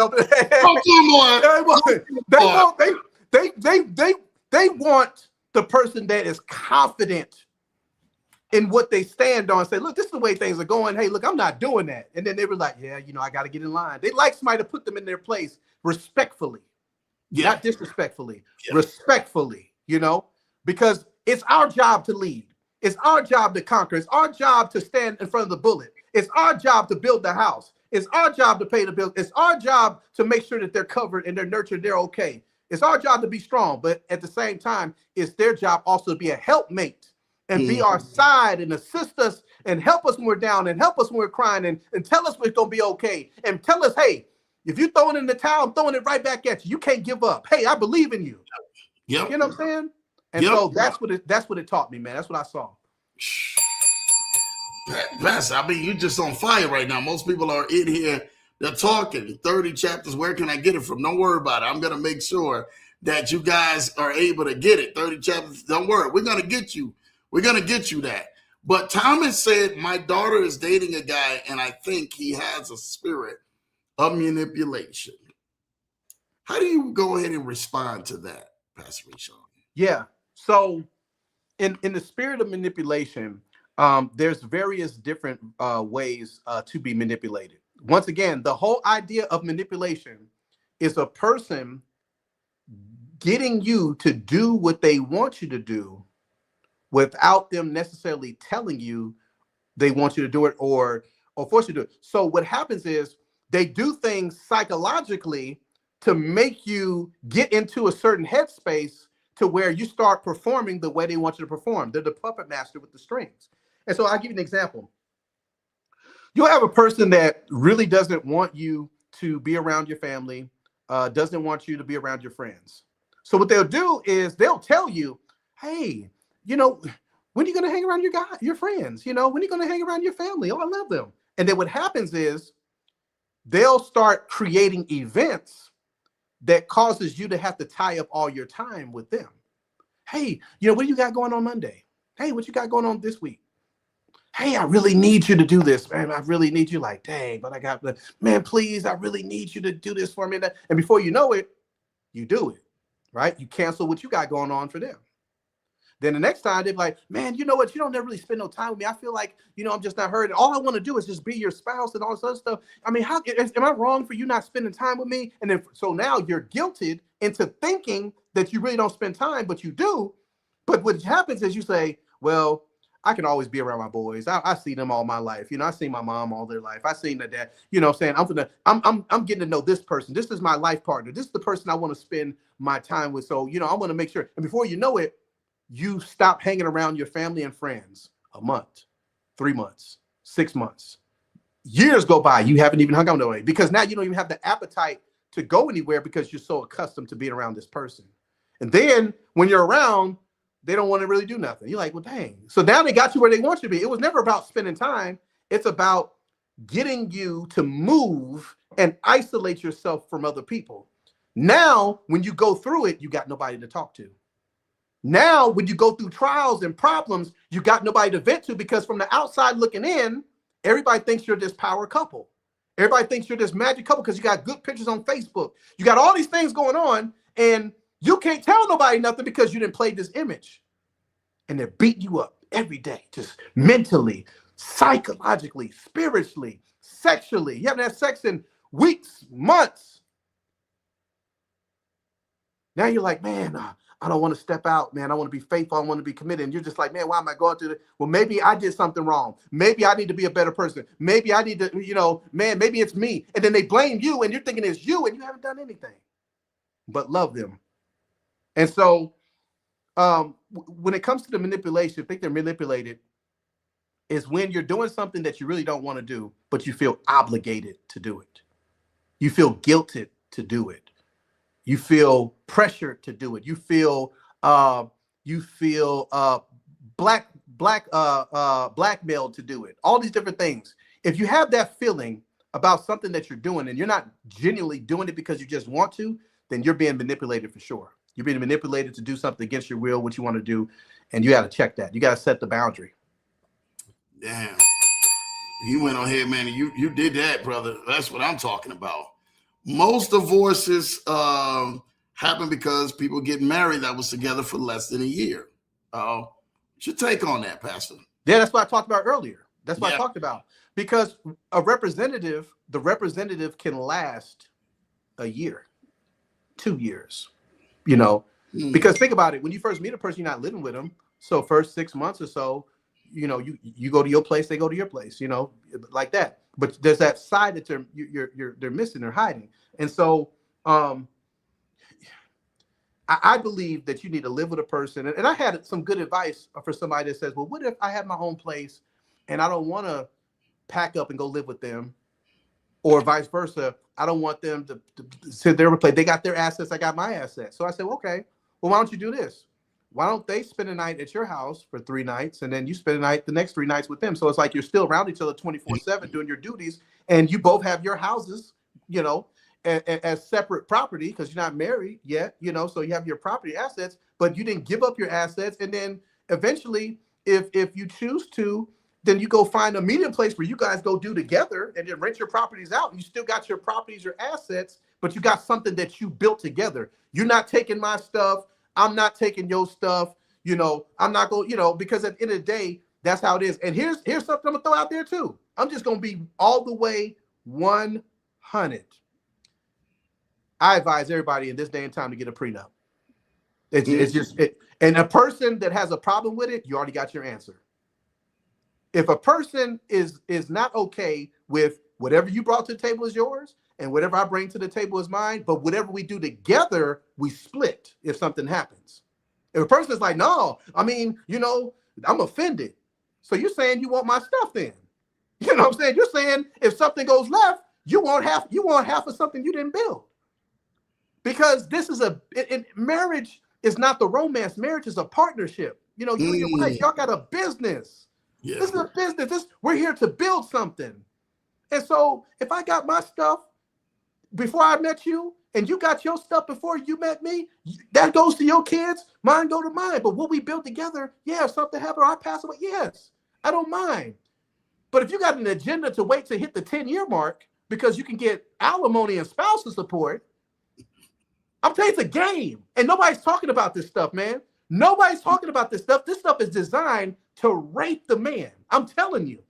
They want the person that is confident in what they stand on. Say, look, this is the way things are going. Hey, look, I'm not doing that. And then they were like, yeah, I got to get in line. They like somebody to put them in their place respectfully, not disrespectfully, respectfully, because it's our job to lead. It's our job to conquer. It's our job to stand in front of the bullet. It's our job to build the house. It's our job to pay the bills. It's our job to make sure that they're covered and they're nurtured, they're okay. It's our job to be strong, but at the same time, it's their job also to be a helpmate and be our side and assist us and help us when we're down and help us when we're crying and tell us it's going to be okay. And tell us, hey, if you're throwing in the towel, I'm throwing it right back at you. You can't give up. Hey, I believe in you. Yep. You know what I'm saying? And so that's what it taught me, man. That's what I saw. Pastor, I mean, you're just on fire right now. Most people are in here, they're talking 30 chapters. Where can I get it from? Don't worry about it. I'm going to make sure that you guys are able to get it. 30 chapters. Don't worry. We're going to get you. We're going to get you that. But Thomas said, my daughter is dating a guy, and I think he has a spirit of manipulation. How do you go ahead and respond to that, Pastor Rashawn? Yeah. So in the spirit of manipulation, there's various different ways to be manipulated. Once again, the whole idea of manipulation is a person getting you to do what they want you to do without them necessarily telling you they want you to do it or force you to do it. So what happens is they do things psychologically to make you get into a certain headspace to where you start performing the way they want you to perform. They're the puppet master with the strings. And so I'll give you an example. You'll have a person that really doesn't want you to be around your family, doesn't want you to be around your friends. So what they'll do is they'll tell you, hey, when are you going to hang around your friends? When are you going to hang around your family? Oh, I love them. And then what happens is they'll start creating events that causes you to have to tie up all your time with them. Hey, what do you got going on Monday? Hey, what you got going on this week? Hey, I really need you to do this, man. I really need you. Like, dang, but man, please, I really need you to do this for me. And before you know it, you do it, right? You cancel what you got going on for them. Then the next time they're like, man, you know what? You don't never really spend no time with me. I feel like, I'm just not heard. All I want to do is just be your spouse and all this other stuff. I mean, am I wrong for you not spending time with me? And then, so now you're guilted into thinking that you really don't spend time, but you do. But what happens is you say, well, I can always be around my boys. I see them all my life. I see my mom all their life. I seen their dad, saying I'm getting to know this person. This is my life partner. This is the person I want to spend my time with. So, I want to make sure. And before you know it, you stop hanging around your family and friends a month, 3 months, 6 months. Years go by. You haven't even hung out no way because now you don't even have the appetite to go anywhere because you're so accustomed to being around this person. And then when you're around, they don't want to really do nothing. You're like, well, dang. So now they got you where they want you to be. It was never about spending time. It's about getting you to move and isolate yourself from other people. Now, when you go through it, you got nobody to talk to. Now, when you go through trials and problems, you got nobody to vent to, because from the outside looking in, everybody thinks you're this power couple. Everybody thinks you're this magic couple because you got good pictures on Facebook. You got all these things going on, and you can't tell nobody nothing because you didn't play this image. And they're beating you up every day, just mentally, psychologically, spiritually, sexually. You haven't had sex in weeks, months. Now you're like, man, I don't want to step out, man. I want to be faithful. I want to be committed. And you're just like, man, why am I going through this? Well, maybe I did something wrong. Maybe I need to be a better person. Maybe I need to, man, maybe it's me. And then they blame you, and you're thinking it's you, and you haven't done anything but love them. And so when it comes to the manipulation, I think they're manipulated is when you're doing something that you really don't want to do, but you feel obligated to do it. You feel guilted to do it. You feel pressured to do it. You feel blackmailed to do it. All these different things. If you have that feeling about something that you're doing and you're not genuinely doing it because you just want to, then you're being manipulated for sure. You're being manipulated to do something against your will, what you want to do, and you got to check that. You got to set the boundary. Damn. You went on here, man. You did that, brother. That's what I'm talking about. Most divorces happen because people get married that was together for less than a year. What's your take on that, Pastor? Yeah, that's what I talked about earlier. That's what I talked about. Because the representative can last a year, 2 years, because think about it. When you first meet a person, you're not living with them. So first 6 months or so, you go to your place, they go to your place, like that. But there's that side that they're missing, they're hiding. And so I believe that you need to live with a person. And I had some good advice for somebody that says, well, what if I have my own place and I don't want to pack up and go live with them, or vice versa? I don't want them to sit there and play. They got their assets, I got my assets. So I said, well, okay, well, why don't you do this? Why don't they spend a night at your house for 3 nights, and then you spend a night the next 3 nights with them? So it's like you're still around each other 24/7 doing your duties, and you both have your houses, as separate property because you're not married yet, so you have your property assets, but you didn't give up your assets. And then eventually, if you choose to, then you go find a medium place where you guys go do together and then rent your properties out. And you still got your properties, your assets, but you got something that you built together. You're not taking my stuff. I'm not taking your stuff. I'm not going, because at the end of the day, that's how it is. And here's something I'm gonna throw out there too. I'm just gonna be all the way 100. I advise everybody in this day and time to get a prenup. It's just it. And a person that has a problem with it, you already got your answer. If a person is not okay with whatever you brought to the table is yours, and whatever I bring to the table is mine, but whatever we do together, we split if something happens. If a person is like, no, I'm offended. So you're saying you want my stuff then? You know what I'm saying? You're saying if something goes left, you want half of something you didn't build. Because this is marriage is not the romance. Marriage is a partnership. You and your wife, y'all got a business. Yeah. This is a business. We're here to build something. And so if I got my stuff before I met you, and you got your stuff before you met me, that goes to your kids, mine go to mine. But what we build together, if something happened or I pass away, yes, I don't mind. But if you got an agenda to wait to hit the 10-year mark because you can get alimony and spousal support, I'm telling you, it's a game. And nobody's talking about this stuff, man. Nobody's talking about this stuff. This stuff is designed to rape the man. I'm telling you.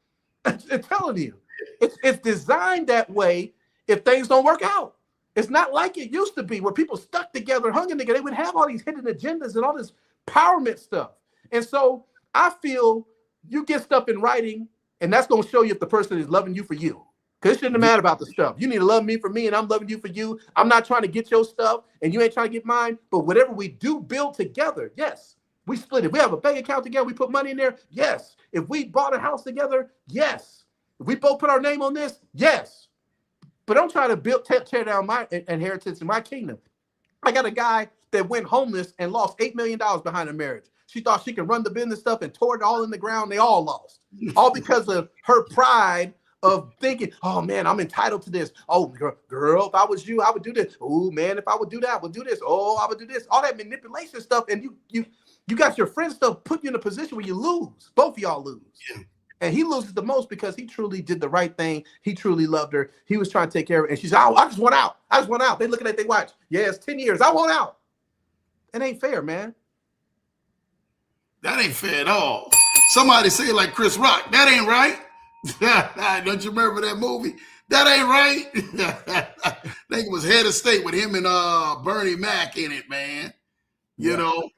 I'm telling you. It's designed that way if things don't work out. It's not like it used to be where people stuck together, hung together. They would have all these hidden agendas and all this empowerment stuff. And so I feel you get stuff in writing, and that's going to show you if the person is loving you for you. Because it shouldn't matter about the stuff. You need to love me for me, and I'm loving you for you. I'm not trying to get your stuff, and you ain't trying to get mine. But whatever we do build together, yes. We split it. We have a bank account together. We put money in there. Yes. If we bought a house together, yes. If we both put our name on this, yes. But don't try to tear down my inheritance in my kingdom. I got a guy that went homeless and lost $8 million behind a marriage. She thought she could run the business stuff and tore it all in the ground. They all lost. All because of her pride of thinking, oh man, I'm entitled to this. Oh girl, if I was you, I would do this. Oh man, if I would do that, I would do this. Oh, I would do this. All that manipulation stuff. And you got your friend stuff put you in a position where you lose. Both of y'all lose. Yeah. And he loses the most because he truly did the right thing. He truly loved her. He was trying to take care of her. And she's, oh, I just want out. I just want out. They looking at their watch. Yeah, it's 10 years. I want out. It ain't fair, man. That ain't fair at all. Somebody say it like Chris Rock. That ain't right. Don't you remember that movie? That ain't right. I think it was Head of State with him and Bernie Mac in it, man. You know.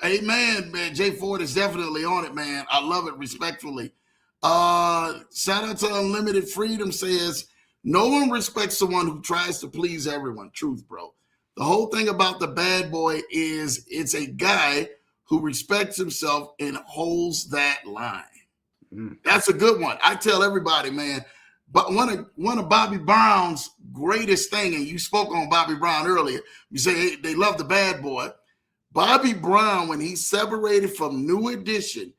Amen, man. Jay Ford is definitely on it, man. I love it respectfully. Shout out to Unlimited Freedom says, no one respects someone who tries to please everyone. Truth, bro. The whole thing about the bad boy is it's a guy who respects himself and holds that line. That's a good one. I tell everybody, man, but one of Bobby Brown's greatest thing, and you spoke on Bobby Brown earlier, you say hey, they love the bad boy. Bobby Brown, when he separated from New Edition,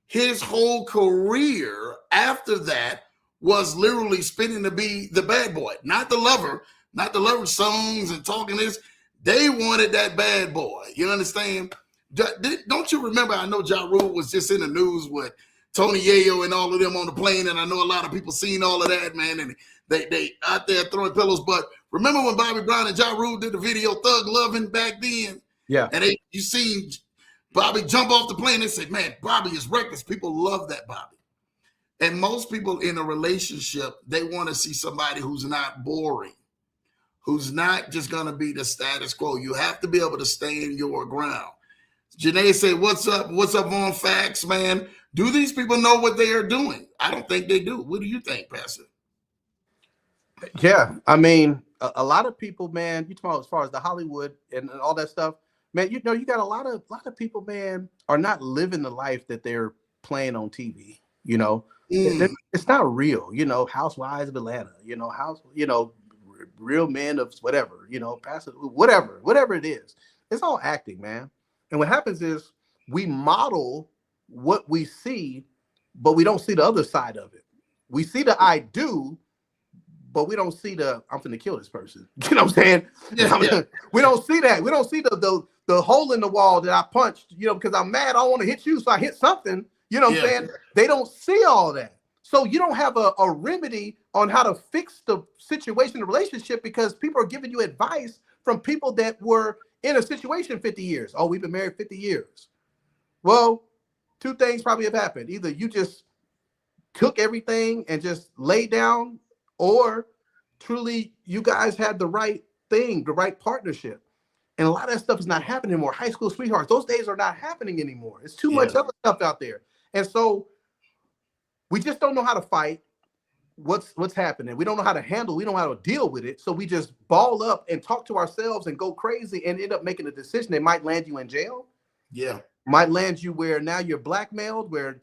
his whole career after that was literally spinning to be the bad boy, not the lover songs and talking this. They wanted that bad boy. You understand? Don't you remember? I know Ja Rule was just in the news with Tony Yayo and all of them on the plane, and I know a lot of people seen all of that, man, and they out there throwing pillows. But remember when Bobby Brown and Ja Rule did the video Thug Lovin' back then? Yeah. And you seen Bobby jump off the plane and say, man, Bobby is reckless. People love that Bobby. And most people in a relationship, they want to see somebody who's not boring, who's not just going to be the status quo. You have to be able to stand your ground. Janae said, what's up? What's up on Facts, man? Do these people know what they are doing? I don't think they do. What do you think, Pastor? Yeah, I mean, a lot of people, man, you talk about as far as the Hollywood and all that stuff, man, you know, you got a lot of people, man, are not living the life that they're playing on TV, you know. It's not real, you know, Housewives of Atlanta, you know, Real Men of whatever, you know, Pastor, whatever it is. It's all acting, man. And what happens is we model what we see, but we don't see the other side of it. We see the I do, but we don't see the I'm finna kill this person. You know what I'm saying? Yeah. We don't see that. We don't see the hole in the wall that I punched, you know, because I'm mad. I don't want to hit you, so I hit something. You know what I'm saying? They don't see all that. So you don't have a remedy on how to fix the situation, the relationship, because people are giving you advice from people that were in a situation 50 years. Oh, we've been married 50 years. Well, two things probably have happened. Either you just took everything and just laid down, or truly you guys had the right thing, the right partnership. And a lot of that stuff is not happening anymore. High school sweethearts, those days are not happening anymore. It's too much other stuff out there. And so we just don't know how to fight what's happening. We don't know how to handle, we don't know how to deal with it. So we just ball up and talk to ourselves and go crazy and end up making a decision that might land you in jail. Yeah. Might land you where now you're blackmailed, where,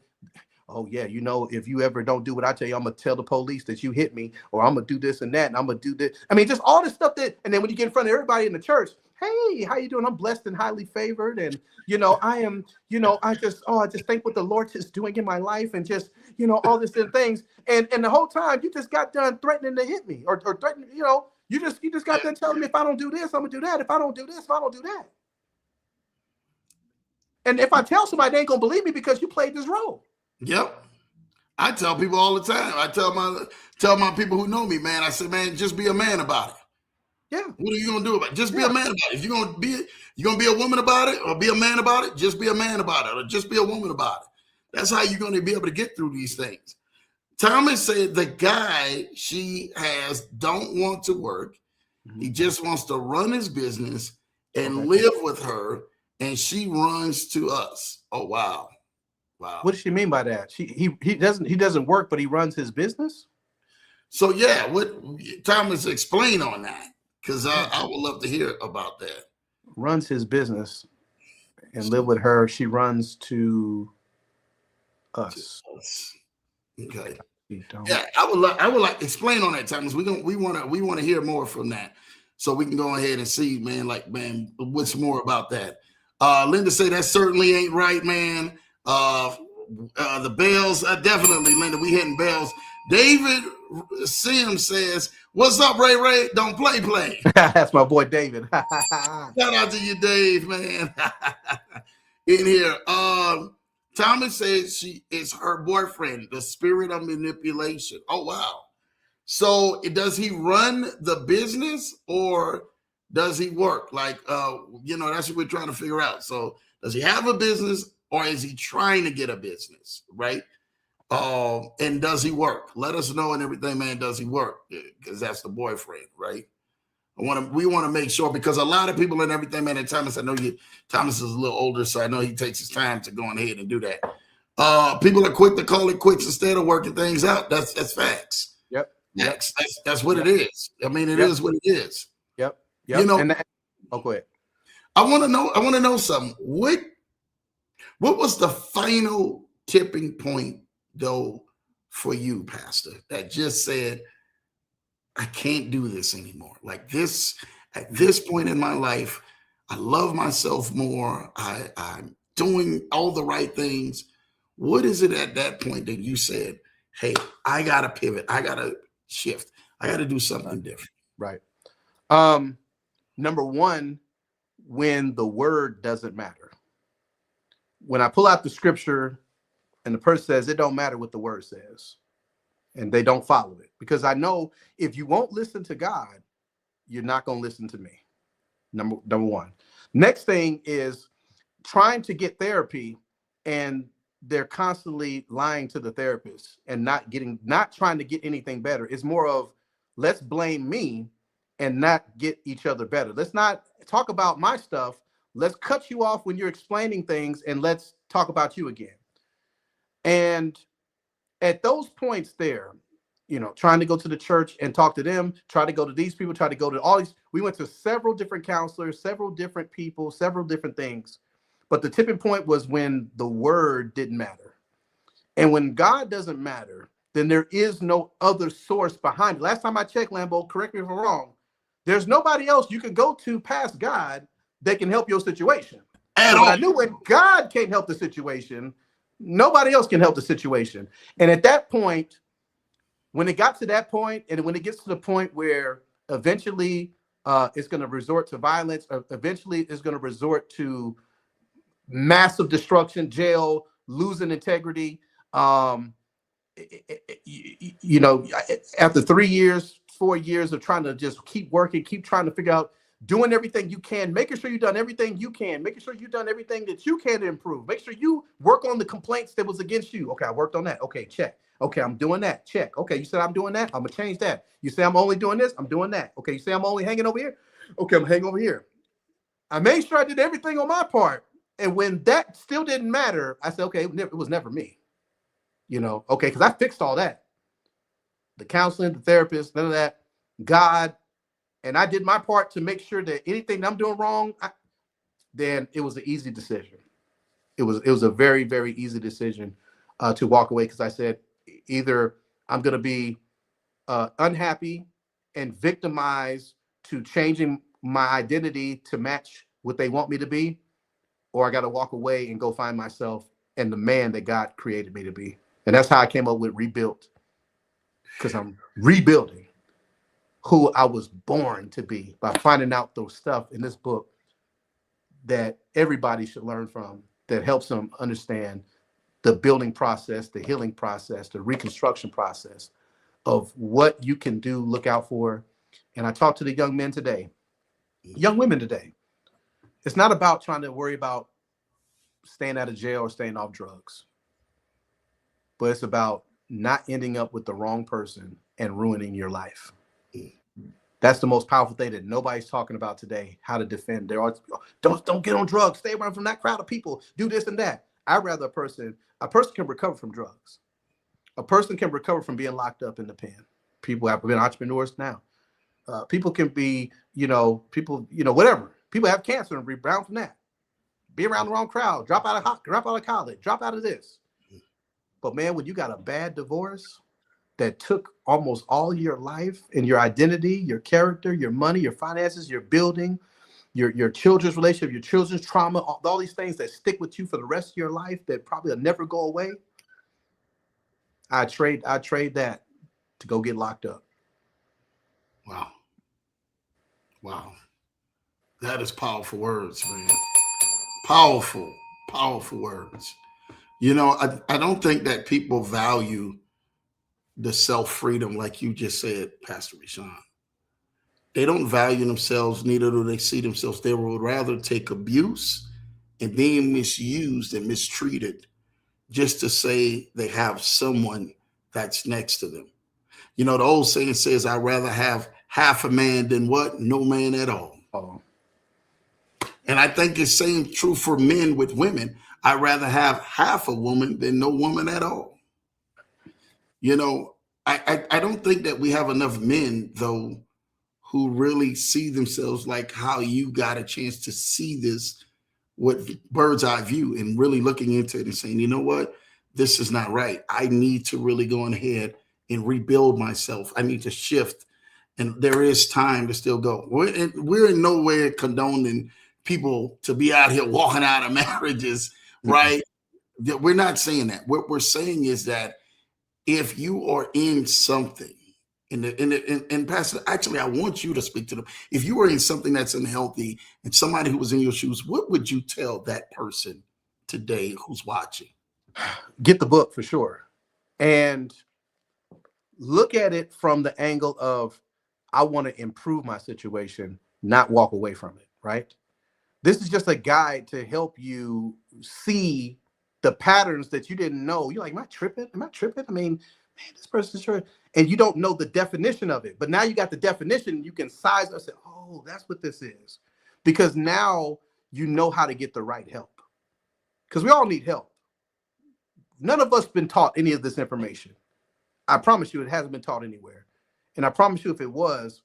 oh yeah, you know, if you ever don't do what I tell you, I'm gonna tell the police that you hit me, or I'm gonna do this and that, and I'm gonna do this. I mean, just all this stuff that, and then when you get in front of everybody in the church, hey, how you doing? I'm blessed and highly favored, and you know, I am, you know, I just think what the Lord is doing in my life, and just, you know, all these different things, and the whole time you just got done threatening to hit me, or threatening, you know, you just got done telling me if I don't do this, I'm gonna do that. If I don't do this, if I don't do that. And if I tell somebody, they ain't gonna believe me because you played this role. Yep. I tell people all the time. I tell my people who know me, man, I say, man, just be a man about it. Yeah. What are you gonna do about it? Just be a man about it. If you're gonna be a woman about it, or be a man about it, just be a man about it, or just be a woman about it. That's how you're gonna be able to get through these things. Thomas said the guy she has don't want to work. Mm-hmm. He just wants to run his business and live with her, and she runs to us. Oh wow. Wow. What does she mean by that? He doesn't work, but he runs his business. So yeah, what Thomas explain on that? Because I would love to hear about that. Runs his business and live with her. She runs to us. Okay. Yeah, I would like explain on that, Thomas. We want to hear more from that, so we can go ahead and see, man. Like, man, what's more about that? Linda say that certainly ain't right, man. The bells, definitely, Linda. We hitting bells. David Sims says, "What's up, Ray Ray? Don't play." That's my boy David. Shout out to you, Dave, man. In here, Thomas says she is her boyfriend, the spirit of manipulation. Oh wow. So does he run the business or does he work? Like, that's what we're trying to figure out. So does he have a business or is he trying to get a business, right? And does he work? Let us know and everything, man. Does he work? Because that's the boyfriend, right? We want to make sure, because a lot of people and everything, man. And Thomas, I know Thomas is a little older, so I know he takes his time to go on ahead and do that. People are quick to call it quits instead of working things out. That's facts. Yep. That's what it is. I mean, it is what it is. Yep. Go ahead. I want to know something. What was the final tipping point though for you, Pastor, that just said, I can't do this anymore? Like this, at this point in my life, I love myself more. I'm doing all the right things. What is it at that point that you said, hey, I got to pivot. I got to shift. I got to do something different. Right. Number one, when the word doesn't matter. When I pull out the scripture and the person says, it don't matter what the word says, and they don't follow it, because I know if you won't listen to God, you're not going to listen to me. Number one. Next thing is trying to get therapy, and they're constantly lying to the therapist and not trying to get anything better. It's more of, let's blame me and not get each other better. Let's not talk about my stuff. Let's cut you off when you're explaining things, and let's talk about you again. And at those points there, trying to go to the church and talk to them, try to go to these people, try to go to all these. We went to several different counselors, several different people, several different things. But the tipping point was when the word didn't matter. And when God doesn't matter, then there is no other source behind it. Last time I checked, Lambo, correct me if I'm wrong, there's nobody else you can go to past God that can help your situation. So I knew when God can't help the situation, nobody else can help the situation. And at that point, when it got to that point, and when it gets to the point where eventually it's going to resort to violence, or eventually it's going to resort to massive destruction, jail, losing integrity. After 3 years, 4 years of trying to just keep working, keep trying to figure out, doing everything you can, making sure you've done everything you can, making sure you've done everything that you can to improve. Make sure you work on the complaints that was against you. Okay, I worked on that. Okay, check. Okay, I'm doing that. Check. Okay, you said I'm doing that. I'm going to change that. You say I'm only doing this. I'm doing that. Okay, you say I'm only hanging over here. Okay, I'm hanging over here. I made sure I did everything on my part. And when that still didn't matter, I said, okay, it was never me. Okay, because I fixed all that. The counseling, the therapist, none of that. God. And I did my part to make sure that anything I'm doing wrong, then it was an easy decision. It was a very, very easy decision to walk away, because I said, either I'm going to be unhappy and victimized to changing my identity to match what they want me to be, or I got to walk away and go find myself and the man that God created me to be. And that's how I came up with Rebuilt, because I'm rebuilding who I was born to be by finding out those stuff in this book that everybody should learn from, that helps them understand the building process, the healing process, the reconstruction process of what you can do, look out for. And I talk to the young men today, young women today. It's not about trying to worry about staying out of jail or staying off drugs, but it's about not ending up with the wrong person and ruining your life. That's the most powerful thing that nobody's talking about today, how to defend. Don't get on drugs, stay away from that crowd of people, do this and that. I'd rather a person can recover from drugs. A person can recover from being locked up in the pen. People have been entrepreneurs now. People can be, whatever. People have cancer and rebound from that. Be around the wrong crowd, drop out of college, drop out of this. But man, when you got a bad divorce that took almost all your life and your identity, your character, your money, your finances, your building, your children's relationship, your children's trauma, all these things that stick with you for the rest of your life that probably will never go away. I trade that to go get locked up. Wow. Wow. That is powerful words, man. Powerful, powerful words. You know, I don't think that people value the self-freedom like you just said, Pastor Rashawn. They don't value themselves, neither do they see themselves. They would rather take abuse and being misused and mistreated just to say they have someone that's next to them. You know, the old saying says, I'd rather have half a man than what? No man at all. Oh. And I think it's same true for men with women. I'd rather have half a woman than no woman at all. You know, I don't think that we have enough men, though, who really see themselves like how you got a chance to see this with bird's eye view and really looking into it and saying, you know what, this is not right. I need to really go ahead and rebuild myself. I need to shift. And there is time to still go. We're in no way condoning people to be out here walking out of marriages, right? Mm-hmm. We're not saying that. What we're saying is that if you are in something, and Pastor, actually, I want you to speak to them. If you are in something that's unhealthy and somebody who was in your shoes, what would you tell that person today who's watching? Get the book for sure. And look at it from the angle of, I want to improve my situation, not walk away from it, right? This is just a guide to help you see the patterns that you didn't know. You're like, am I tripping? Am I tripping? I mean, man, this person's sure. And you don't know the definition of it. But now you got the definition. You can size up and say, oh, that's what this is. Because now you know how to get the right help. Because we all need help. None of us been taught any of this information. I promise you it hasn't been taught anywhere. And I promise you if it was,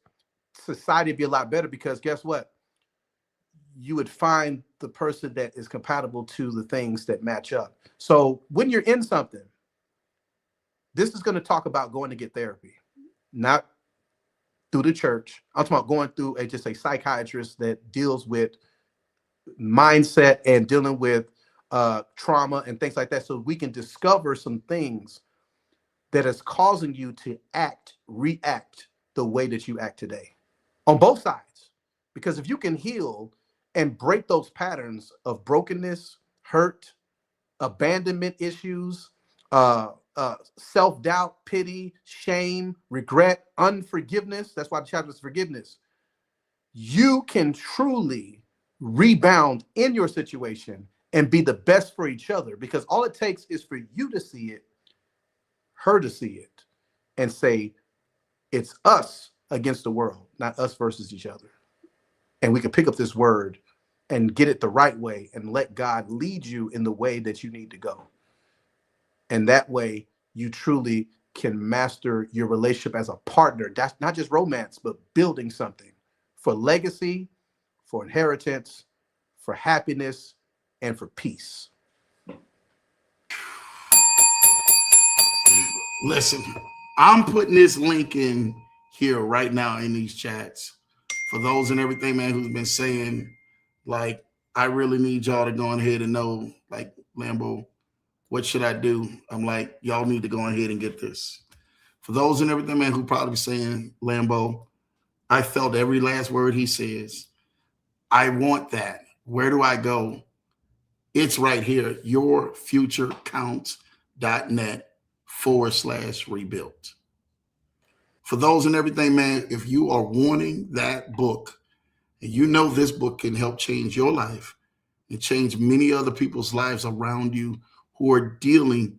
society would be a lot better because guess what? You would find the person that is compatible to the things that match up. So when you're in something, this is going to talk about going to get therapy, not through the church. I'm talking about going through just a psychiatrist that deals with mindset and dealing with trauma and things like that. So we can discover some things that is causing you to react the way that you act today on both sides. Because if you can heal and break those patterns of brokenness, hurt, abandonment issues, self-doubt, pity, shame, regret, unforgiveness. That's why the chapter is forgiveness. You can truly rebound in your situation and be the best for each other because all it takes is for you to see it, her to see it, and say, it's us against the world, not us versus each other. And we can pick up this word and get it the right way and let God lead you in the way that you need to go. And that way you truly can master your relationship as a partner. That's not just romance, but building something for legacy, for inheritance, for happiness, and for peace. Listen, I'm putting this link in here right now in these chats for those and everything, man, who's been saying, like, I really need y'all to go ahead and know, like, Lambo, what should I do? I'm like, y'all need to go ahead and get this. For those and everything, man, who probably saying, Lambo, I felt every last word he says. I want that. Where do I go? It's right here, yourfuturecounts.net/rebuilt. For those and everything, man, if you are wanting that book, and you know this book can help change your life and change many other people's lives around you who are dealing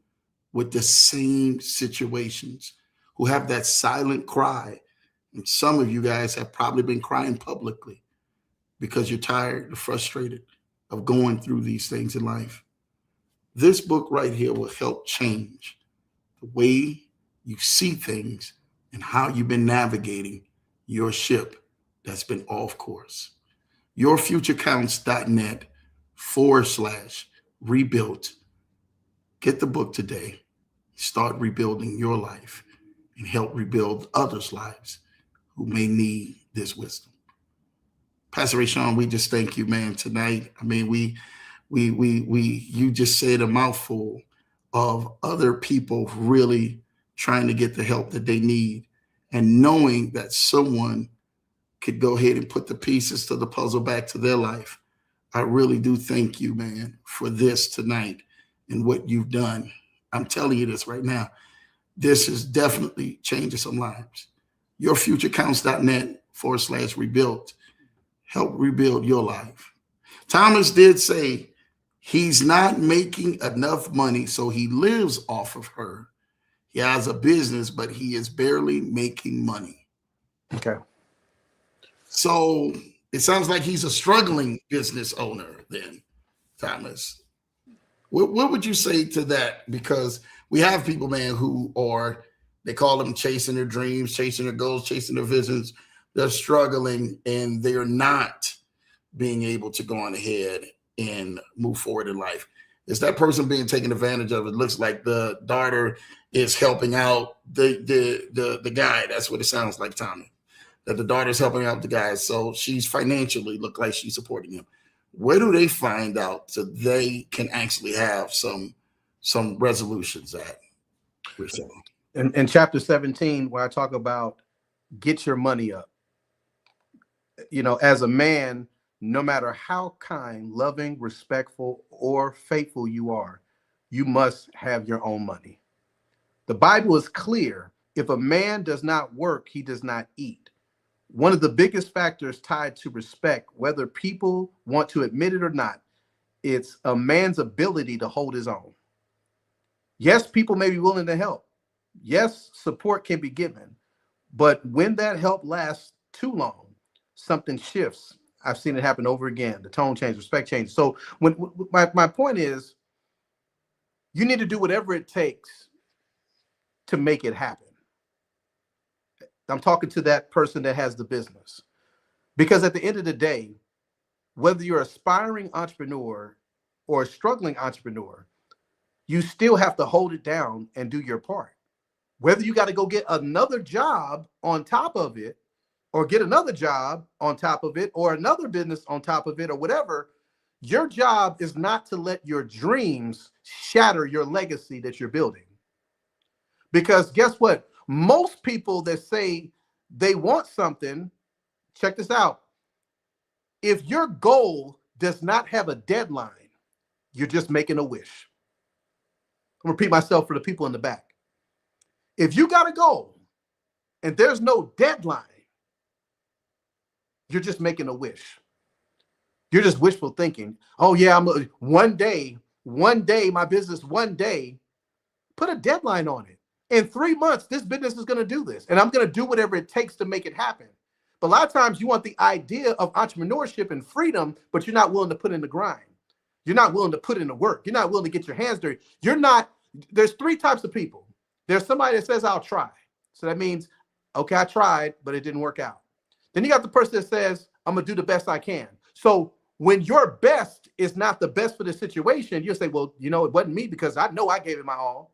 with the same situations, who have that silent cry. And some of you guys have probably been crying publicly because you're tired and frustrated of going through these things in life. This book right here will help change the way you see things and how you've been navigating your ship that's been off course. yourfuturecounts.net/rebuilt. Get the book today. Start rebuilding your life and help rebuild others' lives who may need this wisdom. Pastor Rashawn, we just thank you, man, tonight. I mean, you just said a mouthful of other people really trying to get the help that they need, and knowing that someone could go ahead and put the pieces to the puzzle back to their life. I really do thank you, man, for this tonight and what you've done. I'm telling you this right now. This is definitely changing some lives. Yourfuturecounts.net/rebuild. Help rebuild your life. Thomas did say he's not making enough money, so he lives off of her. He has a business, but he is barely making money. Okay. So it sounds like he's a struggling business owner then, Thomas. What would you say to that? Because we have people, man, who are, they call them chasing their dreams, chasing their goals, chasing their visions. They're struggling and they're not being able to go on ahead and move forward in life. Is that person being taken advantage of? It looks like the daughter is helping out the guy. That's what it sounds like, Tommy. That the daughter's helping out the guy. So she's financially look like she's supporting him. Where do they find out so they can actually have some resolutions at? In chapter 17, where I talk about get your money up. You know, as a man, no matter how kind, loving, respectful, or faithful you are, you must have your own money. The Bible is clear. If a man does not work, he does not eat. One of the biggest factors tied to respect, whether people want to admit it or not, it's a man's ability to hold his own. Yes, people may be willing to help. Yes, support can be given. But when that help lasts too long, something shifts. I've seen it happen over again. The tone changes, respect changes. So my point is, you need to do whatever it takes to make it happen. I'm talking to that person that has the business. Because at the end of the day, whether you're an aspiring entrepreneur or a struggling entrepreneur, you still have to hold it down and do your part. Whether you got to go get another job on top of it, or get another job on top of it, or another business on top of it, or whatever, your job is not to let your dreams shatter your legacy that you're building. Because guess what? Most people that say they want something, check this out. If your goal does not have a deadline, you're just making a wish. I'll repeat myself for the people in the back. If you got a goal and there's no deadline, you're just making a wish. You're just wishful thinking. Oh yeah, one day, my business, one day, put a deadline on it. In 3 months, this business is going to do this, and I'm going to do whatever it takes to make it happen. But a lot of times you want the idea of entrepreneurship and freedom, but you're not willing to put in the grind. You're not willing to put in the work. You're not willing to get your hands dirty. There's 3 types of people. There's somebody that says, I'll try. So that means, okay, I tried, but it didn't work out. Then you got the person that says, I'm going to do the best I can. So when your best is not the best for the situation, you'll say, well, you know, it wasn't me because I know I gave it my all.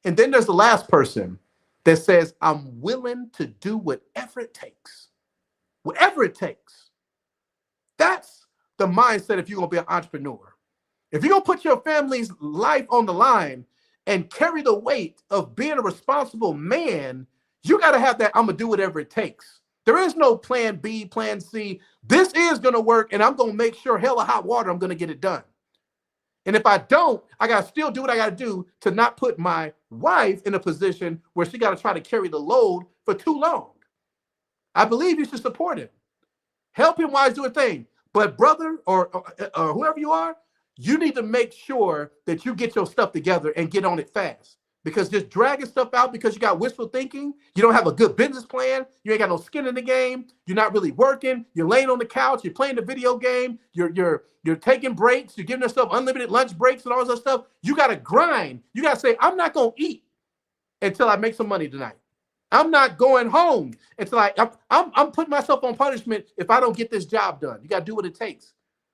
And then there's the last person that says, I'm willing to do whatever it takes. Whatever it takes. That's the mindset if you're going to be an entrepreneur. If you're going to put your family's life on the line and carry the weight of being a responsible man, you got to have that, I'm going to do whatever it takes. There is no plan B, plan C. This is going to work, and I'm going to make sure hell or hot water, I'm going to get it done. And if I don't, I got to still do what I got to do to not put my wife in a position where she got to try to carry the load for too long. I believe you should support him. Help him while he's doing things. But brother or whoever you are, you need to make sure that you get your stuff together and get on it fast. Because just dragging stuff out because you got wishful thinking, you don't have a good business plan, you ain't got no skin in the game, you're not really working, you're laying on the couch, you're playing the video game, you're taking breaks, you're giving yourself unlimited lunch breaks and all this other stuff. You got to grind. You got to say, I'm not going to eat until I make some money tonight. I'm not going home until I'm putting myself on punishment if I don't get this job done. You got to do what it takes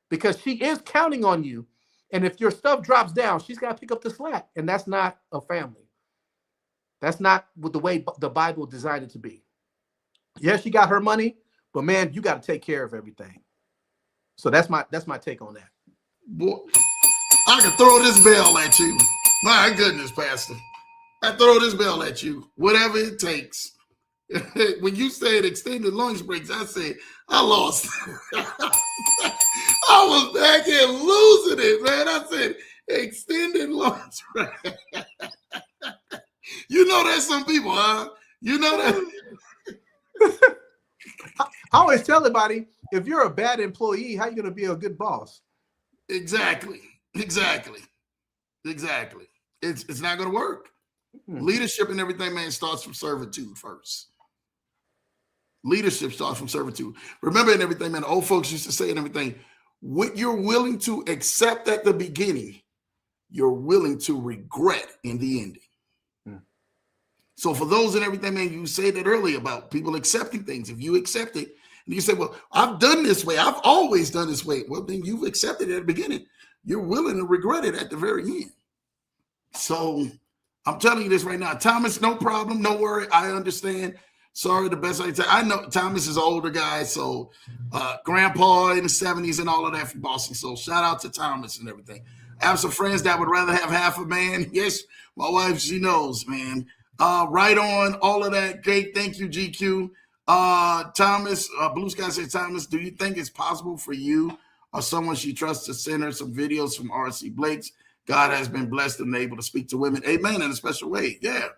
because she is counting on you. And if your stuff drops down, she's got to pick up the slack. And that's not a family. That's not the way the Bible designed it to be. Yes, she got her money, But man, you got to take care of everything. So that's my take on that. Boy, I can throw this bell at you. My goodness, Pastor. I throw this bell at you. Whatever it takes. When you said extended lunch breaks, I said, I lost. I was back here losing it, man. I said, extended lunch break. You know there's some people, huh? You know that. I always tell everybody, if you're a bad employee, how are you going to be a good boss? Exactly. It's not going to work. Leadership and everything, man, starts from servitude first. Leadership starts from servitude. Remember, in everything, man, the old folks used to say and everything, what you're willing to accept at the beginning, you're willing to regret in the ending. So for those and everything, man, you said that earlier about people accepting things. If you accept it, and you say, well, I've done this way. I've always done this way. Well, then you've accepted it at the beginning. You're willing to regret it at the very end. So I'm telling you this right now. Thomas, no problem. No worry. I understand. Sorry, the best I can say. I know Thomas is an older guy, so grandpa in the 70s and all of that from Boston. So shout out to Thomas and everything. I have some friends that would rather have half a man. Yes, my wife, she knows, man. Right on, all of that. Great. Thank you, GQ. Thomas, Blue Sky says, Thomas, do you think it's possible for you or someone she trusts to send her some videos from R.C. Blake's? God has been blessed and able to speak to women. Amen. In a special way. Yeah.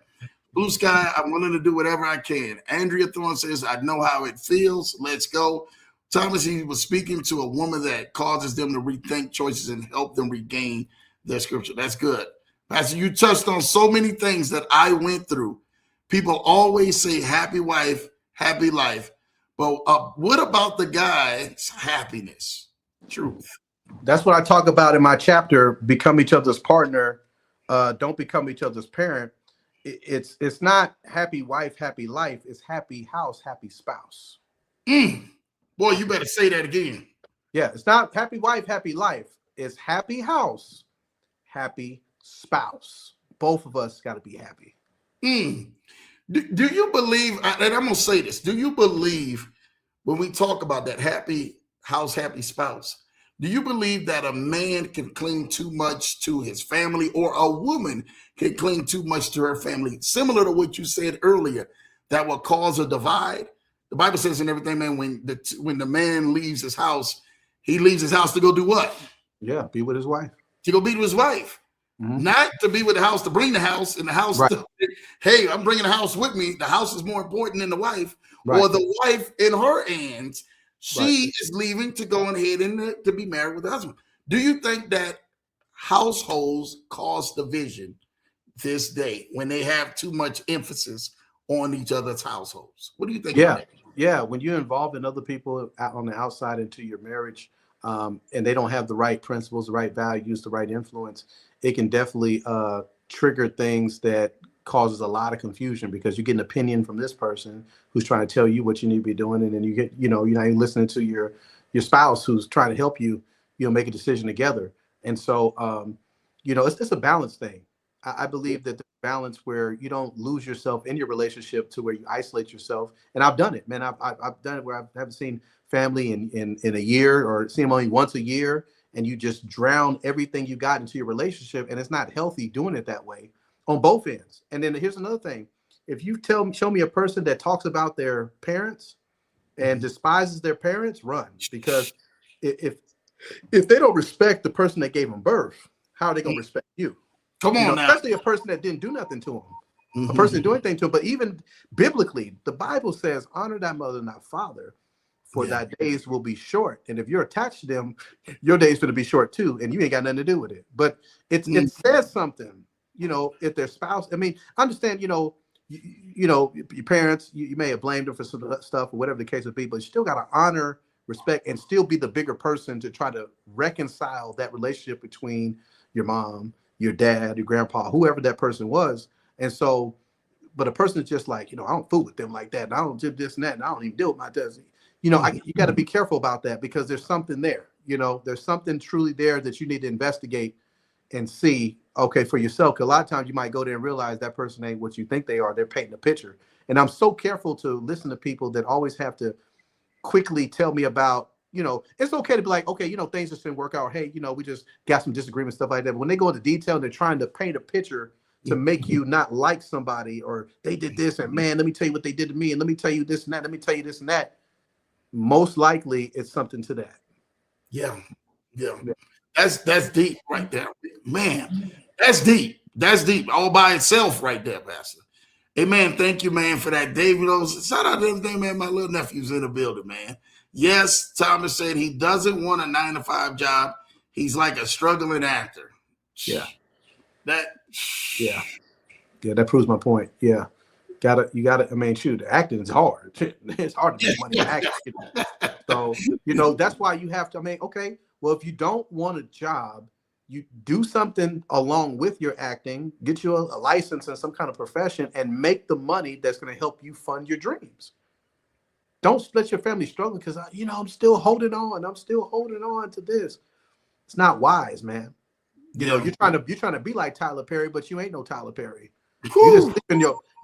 Blue Sky, I'm willing to do whatever I can. Andrea Thorne says, I know how it feels. Let's go. Thomas, he was speaking to a woman that causes them to rethink choices and help them regain their scripture. That's good. Pastor, you touched on so many things that I went through. People always say happy wife, happy life. But what about the guy's happiness? Truth. That's what I talk about in my chapter, Become Each Other's Partner. Don't become each other's parent. It's not happy wife, happy life. It's happy house, happy spouse. Boy, you better say that again. Yeah, it's not happy wife, happy life. It's happy house, happy spouse. Both of us got to be happy. Do you believe, and I'm going to say this, do you believe when we talk about that happy house, happy spouse, do you believe that a man can cling too much to his family or a woman can cling too much to her family? Similar to what you said earlier, that will cause a divide. The Bible says in everything, man, when the man leaves his house, he leaves his house to go do what? Yeah, be with his wife. To go be with his wife. Not to be with the house, to bring the house, and the house, right. Hey, I'm bringing the house with me. The house is more important than the wife, right. Or the wife in her hands. She is leaving to go ahead and to be married with the husband. Do you think that households cause division this day when they have too much emphasis on each other's households? What do you think? Yeah. When you're involved in other people on the outside into your marriage, and they don't have the right principles, the right values, the right influence, it can definitely trigger things that causes a lot of confusion because you get an opinion from this person who's trying to tell you what you need to be doing, and then you get, you're not even listening to your spouse who's trying to help you, make a decision together. And so, it's a balance thing. I believe that there's a balance where you don't lose yourself in your relationship to where you isolate yourself. And I've done it, man. I've done it where I haven't seen family in a year or seen them only once a year, and you just drown everything you got into your relationship, and it's not healthy doing it that way on both ends. And then here's another thing. If you show me a person that talks about their parents and despises their parents, run. Because if they don't respect the person that gave them birth, how are they going to respect you? Come on now. Especially a person that didn't do nothing to them. A person doing anything to them. But even biblically, the Bible says, honor thy mother and thy father, for thy days will be short. And if you're attached to them, your days going to be short too, and you ain't got nothing to do with it. But it says something, if their spouse, I mean, understand, your parents, you may have blamed them for some stuff or whatever the case would be, but you still got to honor, respect, and still be the bigger person to try to reconcile that relationship between your mom, your dad, your grandpa, whoever that person was. And so, but a person is just like, I don't fool with them like that. And I don't do this and that. And I don't even deal with my cousin. You got to be careful about that because there's something there. There's something truly there that you need to investigate and see, okay, for yourself. Because a lot of times you might go there and realize that person ain't what you think they are. They're painting a picture. And I'm so careful to listen to people that always have to quickly tell me about, it's okay to be like, okay, things just didn't work out. Hey, we just got some disagreements, stuff like that. But when they go into detail, they're trying to paint a picture to make you not like somebody, or they did this, and man, let me tell you what they did to me, and let me tell you this and that, let me tell you this and that. Most likely it's something to that. Yeah. That's deep right there. Man, that's deep. That's deep all by itself right there, Pastor. Hey, man, thank you, man, for that. David, shout out to everything, man. My little nephew's in the building, man. Yes, Thomas said he doesn't want a 9-to-5 job. He's like a struggling actor. Yeah. Yeah, that proves my point. Yeah. You gotta, I mean, shoot, acting is hard. It's hard to make money acting. So, that's why you have to, okay, well, if you don't want a job, you do something along with your acting, get you a license in some kind of profession, and make the money that's going to help you fund your dreams. Don't let your family struggle because, I'm still holding on. I'm still holding on to this. It's not wise, man. You're trying to be like Tyler Perry, but you ain't no Tyler Perry. You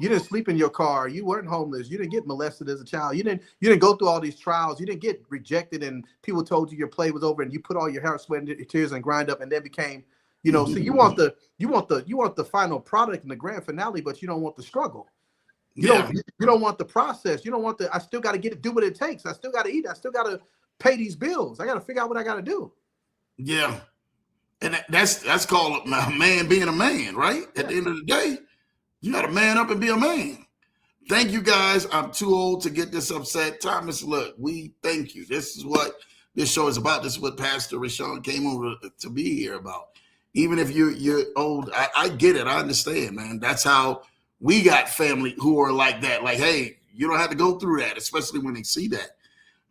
didn't sleep in your car. You weren't homeless. You didn't get molested as a child. You didn't go through all these trials. You didn't get rejected and people told you your play was over and you put all your hair, sweat, and your tears and grind up and then became, so you want the final product and the grand finale, but you don't want the struggle. You don't want the process. You don't want I still got to do what it takes. I still got to eat. I still got to pay these bills. I got to figure out what I got to do. Yeah. And that's called a man being a man, right? At the end of the day, you got to man up and be a man. Thank you, guys. I'm too old to get this upset. Thomas, look, we thank you. This is what this show is about. This is what Pastor Rashawn came over to be here about. Even if you're old, I get it. I understand, man. That's how we got family who are like that. Like, hey, you don't have to go through that, especially when they see that.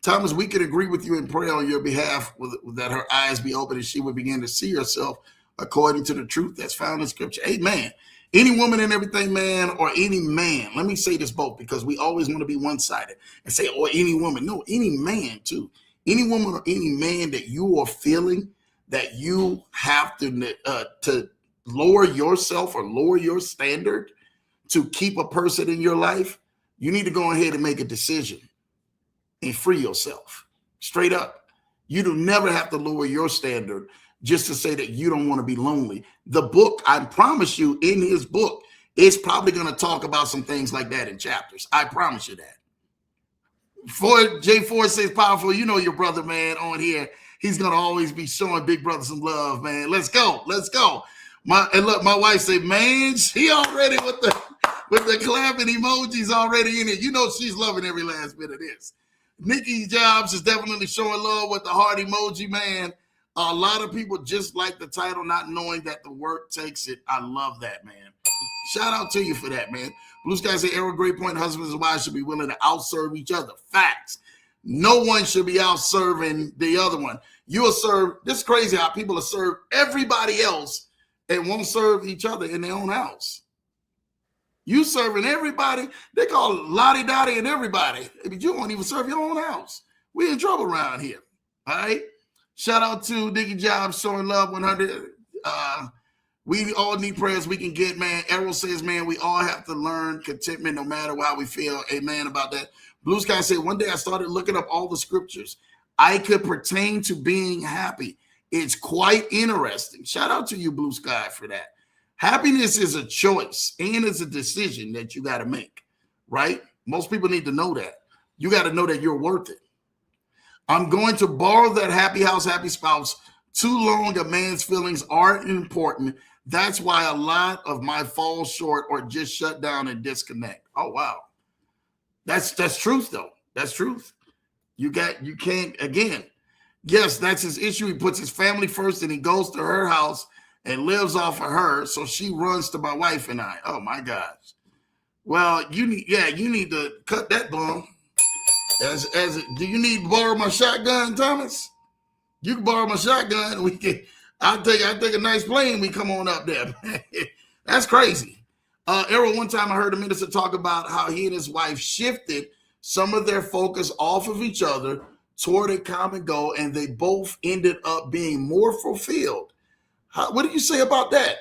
Thomas, we can agree with you and pray on your behalf that her eyes be open and she would begin to see herself according to the truth that's found in Scripture. Amen. Any woman and everything, man, or any man. Let me say this both because we always want to be one-sided and say, or any woman. No, any man too. Any woman or any man that you are feeling that you have to lower yourself or lower your standard to keep a person in your life, you need to go ahead and make a decision and free yourself. Straight up. You do never have to lower your standard just to say that you don't want to be lonely. The book, I promise you, in his book, is probably going to talk about some things like that in chapters. I promise you that. J4 says powerful. You know your brother, man, on here. He's going to always be showing Big Brother some love, man. Let's go. And look, my wife said, man, she already with the clapping emojis already in it. She's loving every last bit of this. Nikki Jobs is definitely showing love with the heart emoji, man. A lot of people just like the title, not knowing that the work takes it. I love that, man. Shout out to you for that, man. Blue Sky say, Arrow, great point. Husbands and wives should be willing to outserve each other. Facts. No one should be outserving the other one. You will serve. This is crazy how people will serve everybody else and won't serve each other in their own house. You serving everybody. They call it Lottie Dottie and everybody. But you won't even serve your own house. We're in trouble around here. All right. Shout out to Dickie Jobs showing love 100. We all need prayers we can get, man. Errol says, man, we all have to learn contentment no matter how we feel. Amen about that. Blue Sky said, one day I started looking up all the scriptures I could pertain to being happy. It's quite interesting. Shout out to you, Blue Sky, for that. Happiness is a choice and it's a decision that you got to make, right? Most people need to know that. You got to know that you're worth it. I'm going to borrow that happy house, happy spouse. Too long a man's feelings aren't important. That's why a lot of my fall short or just shut down and disconnect. Oh, wow. That's truth, though. That's truth. You can't, again, yes, that's his issue. He puts his family first and he goes to her house and lives off of her. So she runs to my wife and I. Oh, my gosh. Well, you need to cut that bum. Do you need to borrow my shotgun, Thomas? You can borrow my shotgun. I'll take a nice plane. We come on up there. That's crazy. Errol, one time I heard a minister talk about how he and his wife shifted some of their focus off of each other toward a common goal, and they both ended up being more fulfilled. What do you say about that,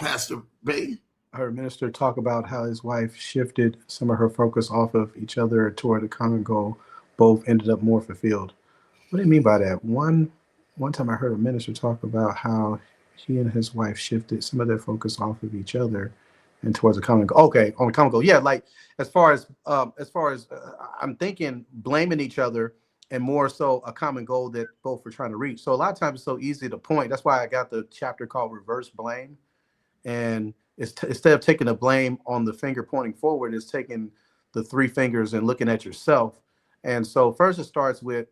Pastor Bey? I heard a minister talk about how his wife shifted some of her focus off of each other toward a common goal, both ended up more fulfilled. What do you mean by that? One time I heard a minister talk about how he and his wife shifted some of their focus off of each other and towards a common goal. Okay, on a common goal. Yeah, like I'm thinking blaming each other and more so a common goal that both were trying to reach. So a lot of times it's so easy to point. That's why I got the chapter called Reverse Blame. And instead of taking the blame on the finger pointing forward, it's taking the three fingers and looking at yourself. And so first it starts with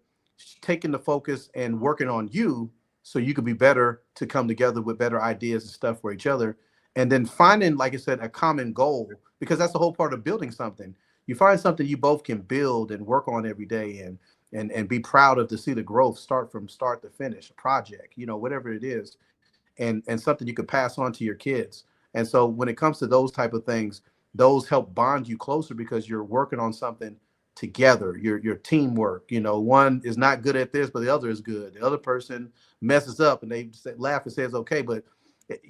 taking the focus and working on you so you could be better to come together with better ideas and stuff for each other. And then finding, like I said, a common goal, because that's the whole part of building something. You find something you both can build and work on every day and be proud of, to see the growth start from start to finish, a project, whatever it is, and something you could pass on to your kids. And so when it comes to those type of things, those help bond you closer because you're working on something together. Your teamwork. One is not good at this, but the other is good. The other person messes up and they laugh and says okay, but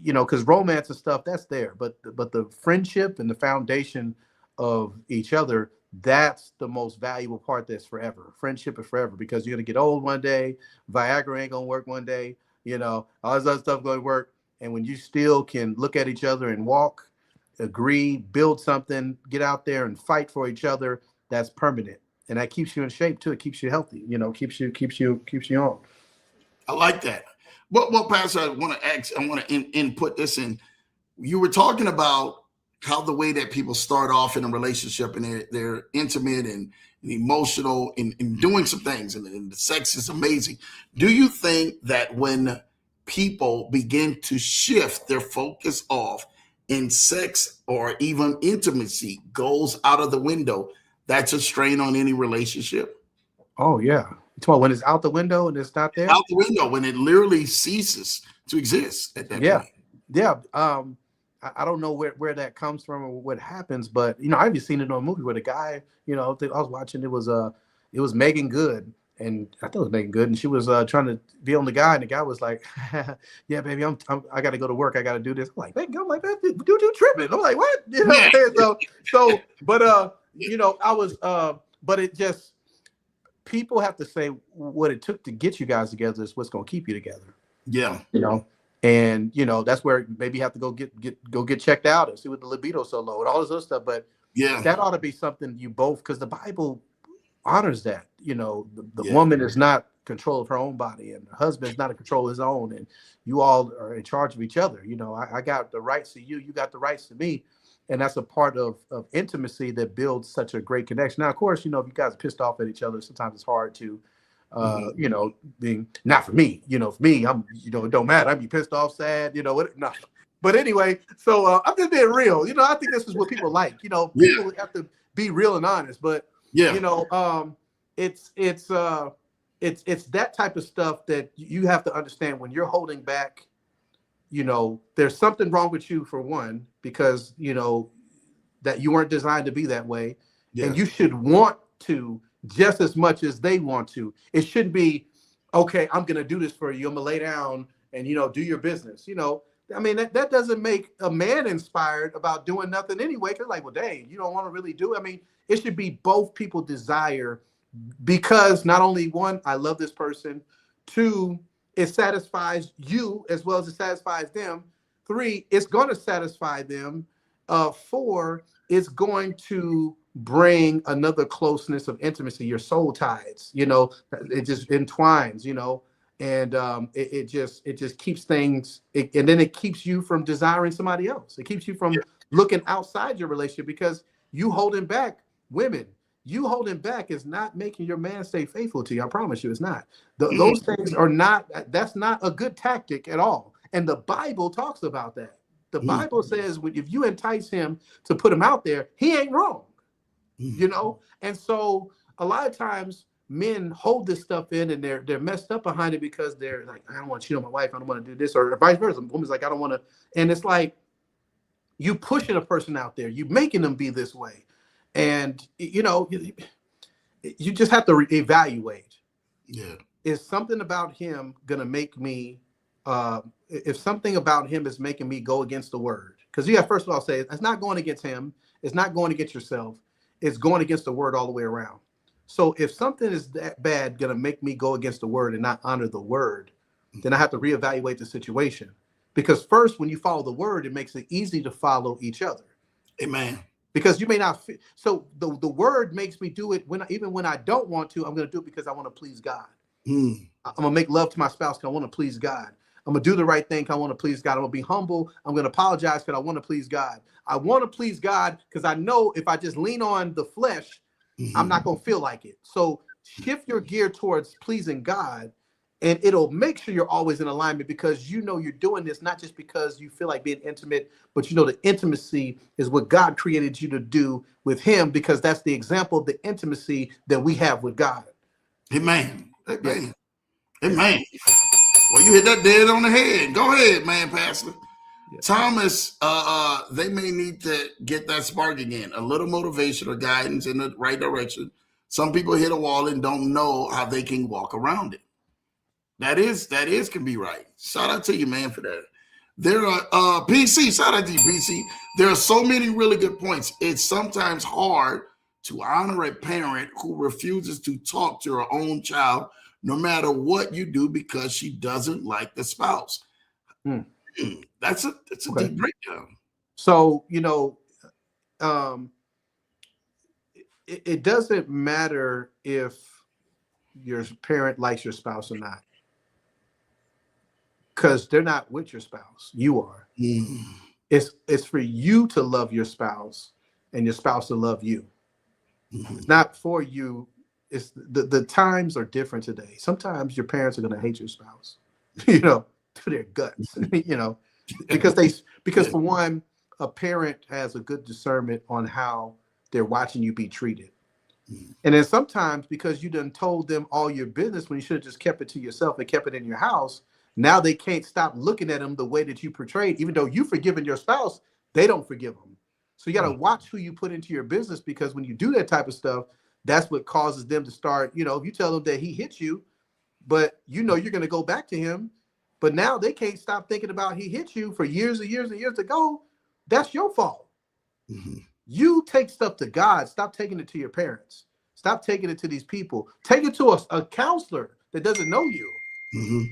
because romance and stuff, that's there, but the friendship and the foundation of each other, that's the most valuable part. That's forever. Friendship is forever, because you're gonna get old one day. Viagra ain't gonna work one day. All this other stuff going to work. And when you still can look at each other and walk, agree, build something, get out there and fight for each other, that's permanent. And that keeps you in shape too. It keeps you healthy, keeps you on. I like that. Well, Pastor, I want to input this in. You were talking about how the way that people start off in a relationship and they're intimate and emotional and doing some things, and the sex is amazing. Do you think that when people begin to shift their focus off in sex or even intimacy goes out of the window, that's a strain on any relationship? Oh, yeah. When it's out the window and it's not there? Out the window, when it literally ceases to exist at that point. Yeah. I don't know where that comes from or what happens, but I've even seen it in a movie where the guy, I was watching, it was Megan Good, and I thought it was Megan Good, and she was trying to be on the guy, and the guy was like, "Yeah, baby, I got to go to work, I got to do this." I'm like, "Megan, dude, tripping." I'm like, "What?" But I was, but it just, people have to say what it took to get you guys together is what's going to keep you together. Yeah. And that's where maybe you have to go get checked out and see what the libido's so low and all this other stuff. But yeah, that ought to be something you both, because the Bible honors that. The woman is not control of her own body, and the husband is not in control of his own, and you all are in charge of each other. I got the rights to you, you got the rights to me. And that's a part of intimacy that builds such a great connection. Now, of course, if you guys are pissed off at each other, sometimes it's hard to, being, not for me, for me, I'm, it don't matter. I'd be pissed off, sad, no. But anyway, so I'm just being real. I think this is what people like. People have to be real and honest. But it's that type of stuff that you have to understand when you're holding back. There's something wrong with you, for one, because that you weren't designed to be that way, and you should want to just as much as they want to. It shouldn't be, okay, I'm gonna do this for you, I'm gonna lay down and do your business. I mean, that doesn't make a man inspired about doing nothing anyway. Cause like, well, dang, you don't want to really do it. I mean, it should be both people desire, because not only one, I love this person, two, it satisfies you as well as it satisfies them. Three, it's going to satisfy them. Four, it's going to bring another closeness of intimacy, your soul ties, it just entwines, and it just keeps things, and then it keeps you from desiring somebody else. It keeps you from looking outside your relationship, because you holding back, women, you holding back is not making your man stay faithful to you. I promise you, it's not. Those things are not, that's not a good tactic at all. And the Bible talks about that. The Bible says, if you entice him to put him out there, he ain't wrong, And so a lot of times men hold this stuff in, and they're messed up behind it, because they're like, I don't want to cheat on my wife, I don't want to do this, or vice versa. The woman's like, I don't want to. And it's like, you pushing a person out there, you making them be this way. And, you just have to evaluate. Yeah. Is something about him going to make me, if something about him is making me go against the word? Because you got, first of all, say it's not going against him. It's not going against yourself. It's going against the word all the way around. So if something is that bad going to make me go against the word and not honor the word, then I have to reevaluate the situation. Because first, when you follow the word, it makes it easy to follow each other. Amen. Because you may not fit. So the word makes me do it even when I don't want to. I'm going to do it because I want to please God. Mm. I'm going to make love to my spouse because I want to please God. I'm going to do the right thing because I want to please God. I'm going to be humble. I'm going to apologize because I want to please God. I want to please God because I know if I just lean on the flesh, I'm not going to feel like it. So shift your gear towards pleasing God, and it'll make sure you're always in alignment because you know you're doing this not just because you feel like being intimate, but you know the intimacy is what God created you to do with him, because that's the example of the intimacy that we have with God. Amen. Amen. Yeah. Amen. Well, you hit that dead on the head. Go ahead, man, Pastor. Yeah. Thomas, they may need to get that spark again, a little motivation or guidance in the right direction. Some people hit a wall and don't know how they can walk around it. That can be right. Shout out to you, man, for that. There are PC, shout out to you, PC. There are so many really good points. It's sometimes hard to honor a parent who refuses to talk to her own child, no matter what you do, because she doesn't like the spouse. That's a Okay. deep breakdown. So, it doesn't matter if your parent likes your spouse or not, because they're not with your spouse. You are. It's for you to love your spouse and your spouse to love you. It's not for you. It's the times are different today. Sometimes your parents are going to hate your spouse, to their guts, because for one, a parent has a good discernment on how they're watching you be treated. And then sometimes because you done told them all your business when you should have just kept it to yourself and kept it in your house, now they can't stop looking at them the way that you portrayed. Even though you've forgiven your spouse, they don't forgive them. So you got to watch who you put into your business, because when you do that type of stuff, that's what causes them to start, if you tell them that he hit you, but you're going to go back to him, but now they can't stop thinking about he hit you for years and years and years ago. That's your fault. You take stuff to God. Stop taking it to your parents. Stop taking it to these people. Take it to a counselor that doesn't know you.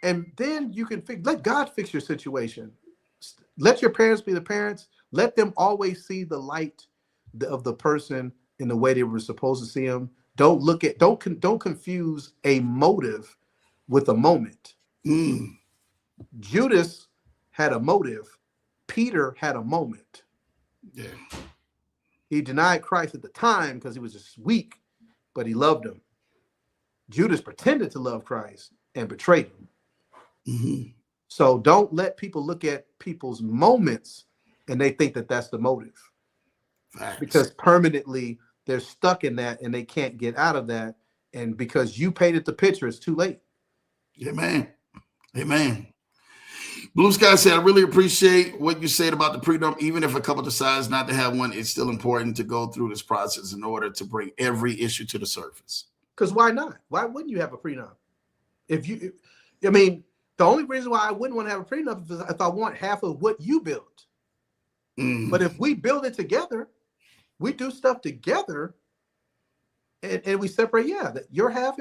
And then you can let God fix your situation. Let your parents be the parents. Let them always see the light of the person in the way they were supposed to see him. Don't confuse a motive with a moment. Judas had a motive. Peter had a moment. Yeah. He denied Christ at the time because he was just weak, but he loved him. Judas pretended to love Christ and betrayed him. So don't let people look at people's moments and they think that that's the motive. Facts. Because permanently they're stuck in that and they can't get out of that. And because you painted the picture, it's too late. Amen. Amen. Blue Sky said, I really appreciate what you said about the prenup. Even if a couple decides not to have one, it's still important to go through this process in order to bring every issue to the surface. Because why not? Why wouldn't you have a prenup? The only reason why I wouldn't want to have a prenup is if I want half of what you built. But if we build it together, we do stuff together, and we separate, that your half,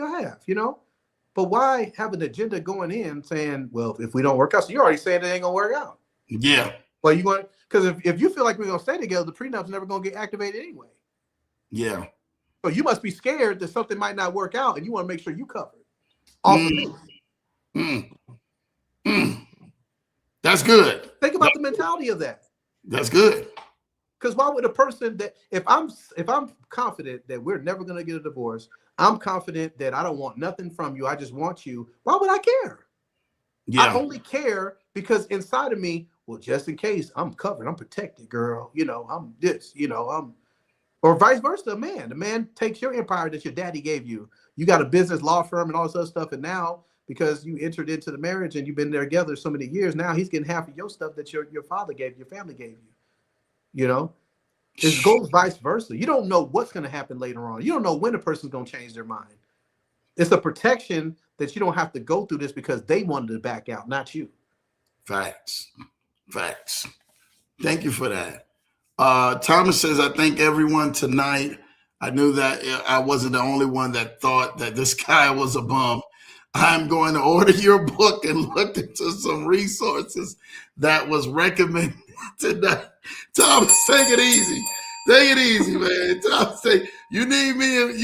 But why have an agenda going in saying, well, if we don't work out, so you're already saying it ain't gonna work out. Yeah. Well, you want, because if you feel like we're gonna stay together, the prenup's never gonna get activated anyway. Yeah. So you must be scared that something might not work out, and you want to make sure you cover it. Off of me. That's good. Think about the mentality of that. That's good. Because why would a person that if I'm confident that we're never gonna get a divorce, I'm confident that I don't want nothing from you, I just want you, why would I care? Yeah. I only care because inside of me, well, just in case, I'm covered, I'm protected, girl. I'm this, or vice versa. The man takes your empire that your daddy gave you. You got a business, law firm, and all this other stuff, and now because you entered into the marriage and you've been there together so many years, now he's getting half of your stuff that your father gave, your family gave you. It goes vice versa. You don't know what's going to happen later on. You don't know when a person's going to change their mind. It's a protection that you don't have to go through this because they wanted to back out, not you. Facts. Thank you for that. Thomas says, I thank everyone tonight. I knew that I wasn't the only one that thought that this guy was a bum. I'm going to order your book and look into some resources that was recommended today. Thomas, take it easy. Take it easy, man. Thomas, say you need me and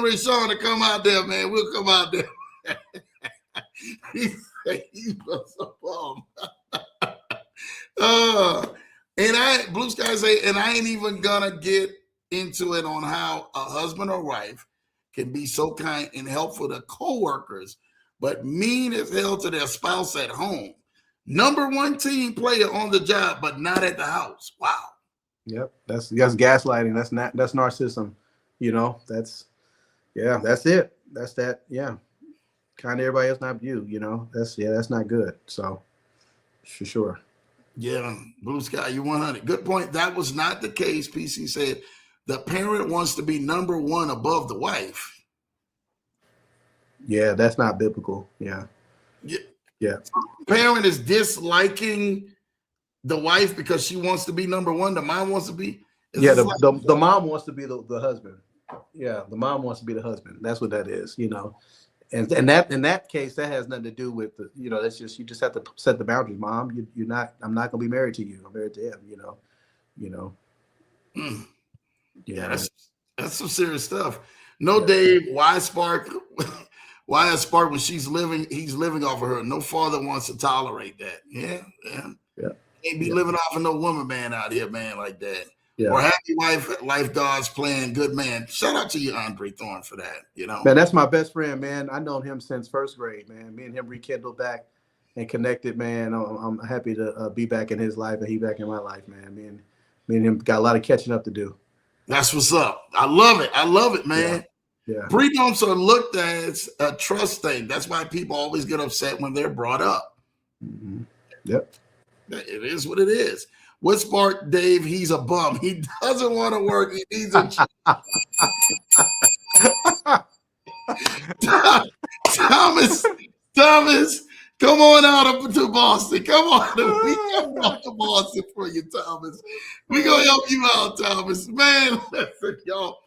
Rashawn to come out there, man. We'll come out there. He said he was a bum. Blue Sky say, and I ain't even gonna get into it on how a husband or wife can be so kind and helpful to coworkers, but mean as hell to their spouse at home. Number one team player on the job, but not at the house. Wow. Yep, that's gaslighting. That's narcissism. You know, that's it. That's that. Yeah, kind of everybody else, not you. You know, that's not good. So, for sure. Yeah, Blue Sky, you 100. Good point. That was not the case. PC said the parent wants to be number one above the wife. Yeah, that's not biblical. Yeah. Parent is disliking the wife because she wants to be number one. The mom wants to be. The mom wants to be the husband. Yeah, the mom wants to be the husband. That's what that is. You know, and that in that case, that has nothing to do with the. You know, that's just you just have to set the boundaries, Mom. You're not. I'm not going to be married to you. I'm married to him. You know. Yeah, that's some serious stuff. No, Dave. Why Spark? Why is Spark when he's living off of her? No father wants to tolerate that. Yeah. Ain't be living off of no woman man out here, man, like that. Yeah. Or happy life God's plan, good man. Shout out to you, Andre Thorne, for that. You know, man, that's my best friend, man. I known him since first grade, man. Me and him rekindled back and connected, man. I'm happy to be back in his life and he back in my life, man. Me and him got a lot of catching up to do. That's what's up. I love it, man. Yeah. Predoms are looked at as a trust thing. That's why people always get upset when they're brought up. Mm-hmm. Yep. It is what it is. What sparked Dave? He's a bum. He doesn't want to work. He needs a Thomas, come on out to Boston. Come on to Boston for you, Thomas. We're going to help you out, Thomas. Man, listen, y'all.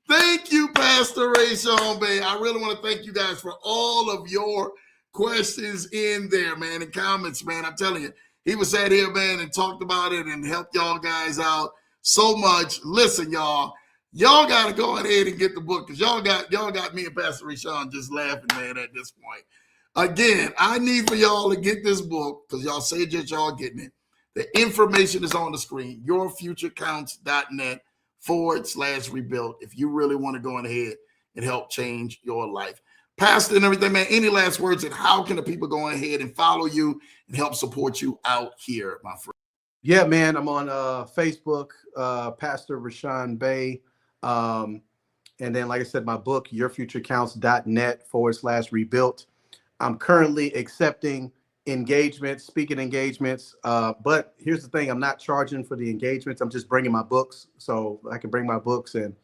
Thank you, Pastor Rashawn Bey. I really want to thank you guys for all of your questions in there, man, and comments, man. I'm telling you. He was sat here, man, and talked about it and helped y'all guys out so much. Listen, y'all got to go ahead and get the book because y'all got me and Pastor Rashawn just laughing, man, at this point. Again, I need for y'all to get this book because y'all said that y'all getting it. The information is on the screen, yourfuturecounts.net/rebuild if you really want to go ahead and help change your life. Pastor and everything, man, any last words and how can the people go ahead and follow you and help support you out here, my friend? Yeah, man, I'm on Facebook, Pastor Rashawn Bey. And then, like I said, my book, yourfuturecounts.net/rebuilt. I'm currently accepting engagements, speaking engagements. But here's the thing, I'm not charging for the engagements. I'm just bringing my books. So I can bring my books and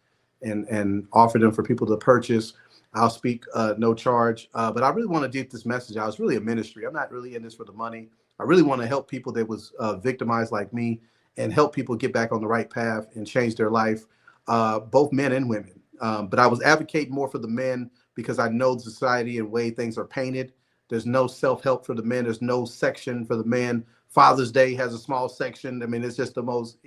offer them for people to purchase. I'll speak no charge, but I really want to get this message out. It's really a ministry. I'm not really in this for the money. I really want to help people that was victimized like me and help people get back on the right path and change their life, both men and women. But I was advocating more for the men because I know the society and way things are painted. There's no self-help for the men. There's no section for the men. Father's Day has a small section. I mean, it's just the most,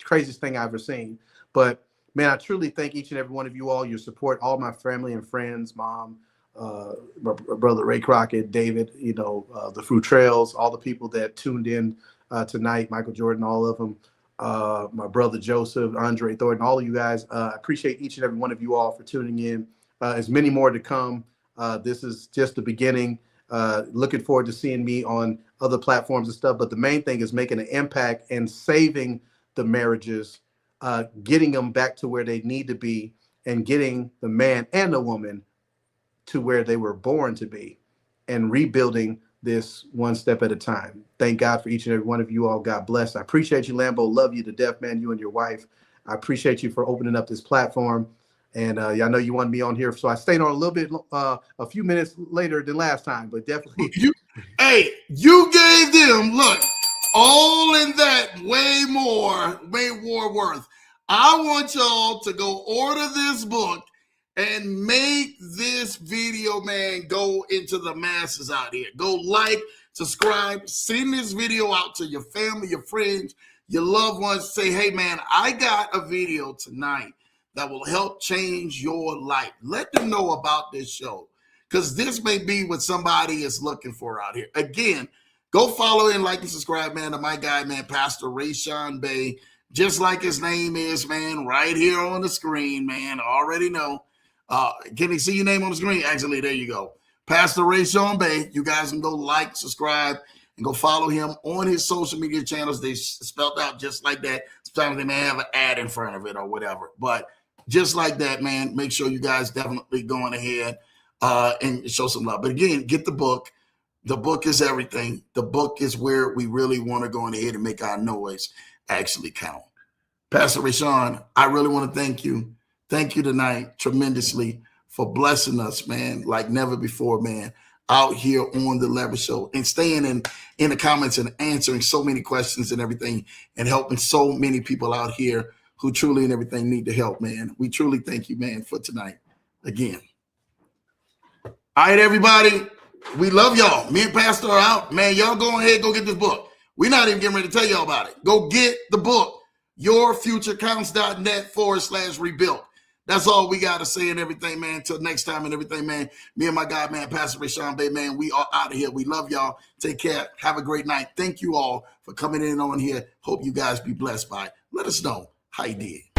craziest thing I've ever seen. But man, I truly thank each and every one of you all, your support, all my family and friends, Mom, my brother Ray Crockett, David, the Fruit Trails, all the people that tuned in tonight, Michael Jordan, all of them, my brother Joseph, Andre Thornton, all of you guys. I appreciate each and every one of you all for tuning in. There's many more to come. This is just the beginning. Looking forward to seeing me on other platforms and stuff. But the main thing is making an impact and saving the marriages, getting them back to where they need to be and getting the man and the woman to where they were born to be and rebuilding this one step at a time. Thank God for each and every one of you all. God bless. I appreciate you, Lambo. Love you to death, man, you and your wife. I appreciate you for opening up this platform. And I know you wanted me on here, so I stayed on a little bit, a few minutes later than last time, but definitely. You gave them, look, all in that, way more worth. I want y'all to go order this book and make this video, man, go into the masses out here. Go like, subscribe, send this video out to your family, your friends, your loved ones. Say, hey, man, I got a video tonight that will help change your life. Let them know about this show, because this may be what somebody is looking for out here. Again, go follow and like and subscribe, man, to my guy, man, Pastor Rashawn Bey. Just like his name is, man, right here on the screen, man. Already know. Can you see your name on the screen? Actually, there you go. Pastor Rashawn Bey. You guys can go like, subscribe, and go follow him on his social media channels. They spelled out just like that. Sometimes they may have an ad in front of it or whatever. But just like that, man, make sure you guys definitely going ahead and show some love. But again, get the book. The book is everything. The book is where we really want to go ahead and make our noise actually count. Pastor Rashawn, I really want to thank you. Thank you tonight tremendously for blessing us, man, like never before, man, out here on the Lever Show and staying in the comments and answering so many questions and everything and helping so many people out here who truly and everything need the help, man. We truly thank you, man, for tonight again. All right, everybody. We love y'all. Me and Pastor are out. Man, y'all go ahead, go get this book. We're not even getting ready to tell y'all about it. Go get the book, yourfuturecounts.net/rebuilt. That's all we got to say and everything, man. Until next time and everything, man. Me and my guy, man, Pastor Rashawn Bey, man, we are out of here. We love y'all. Take care. Have a great night. Thank you all for coming in on here. Hope you guys be blessed by it. Let us know how you did.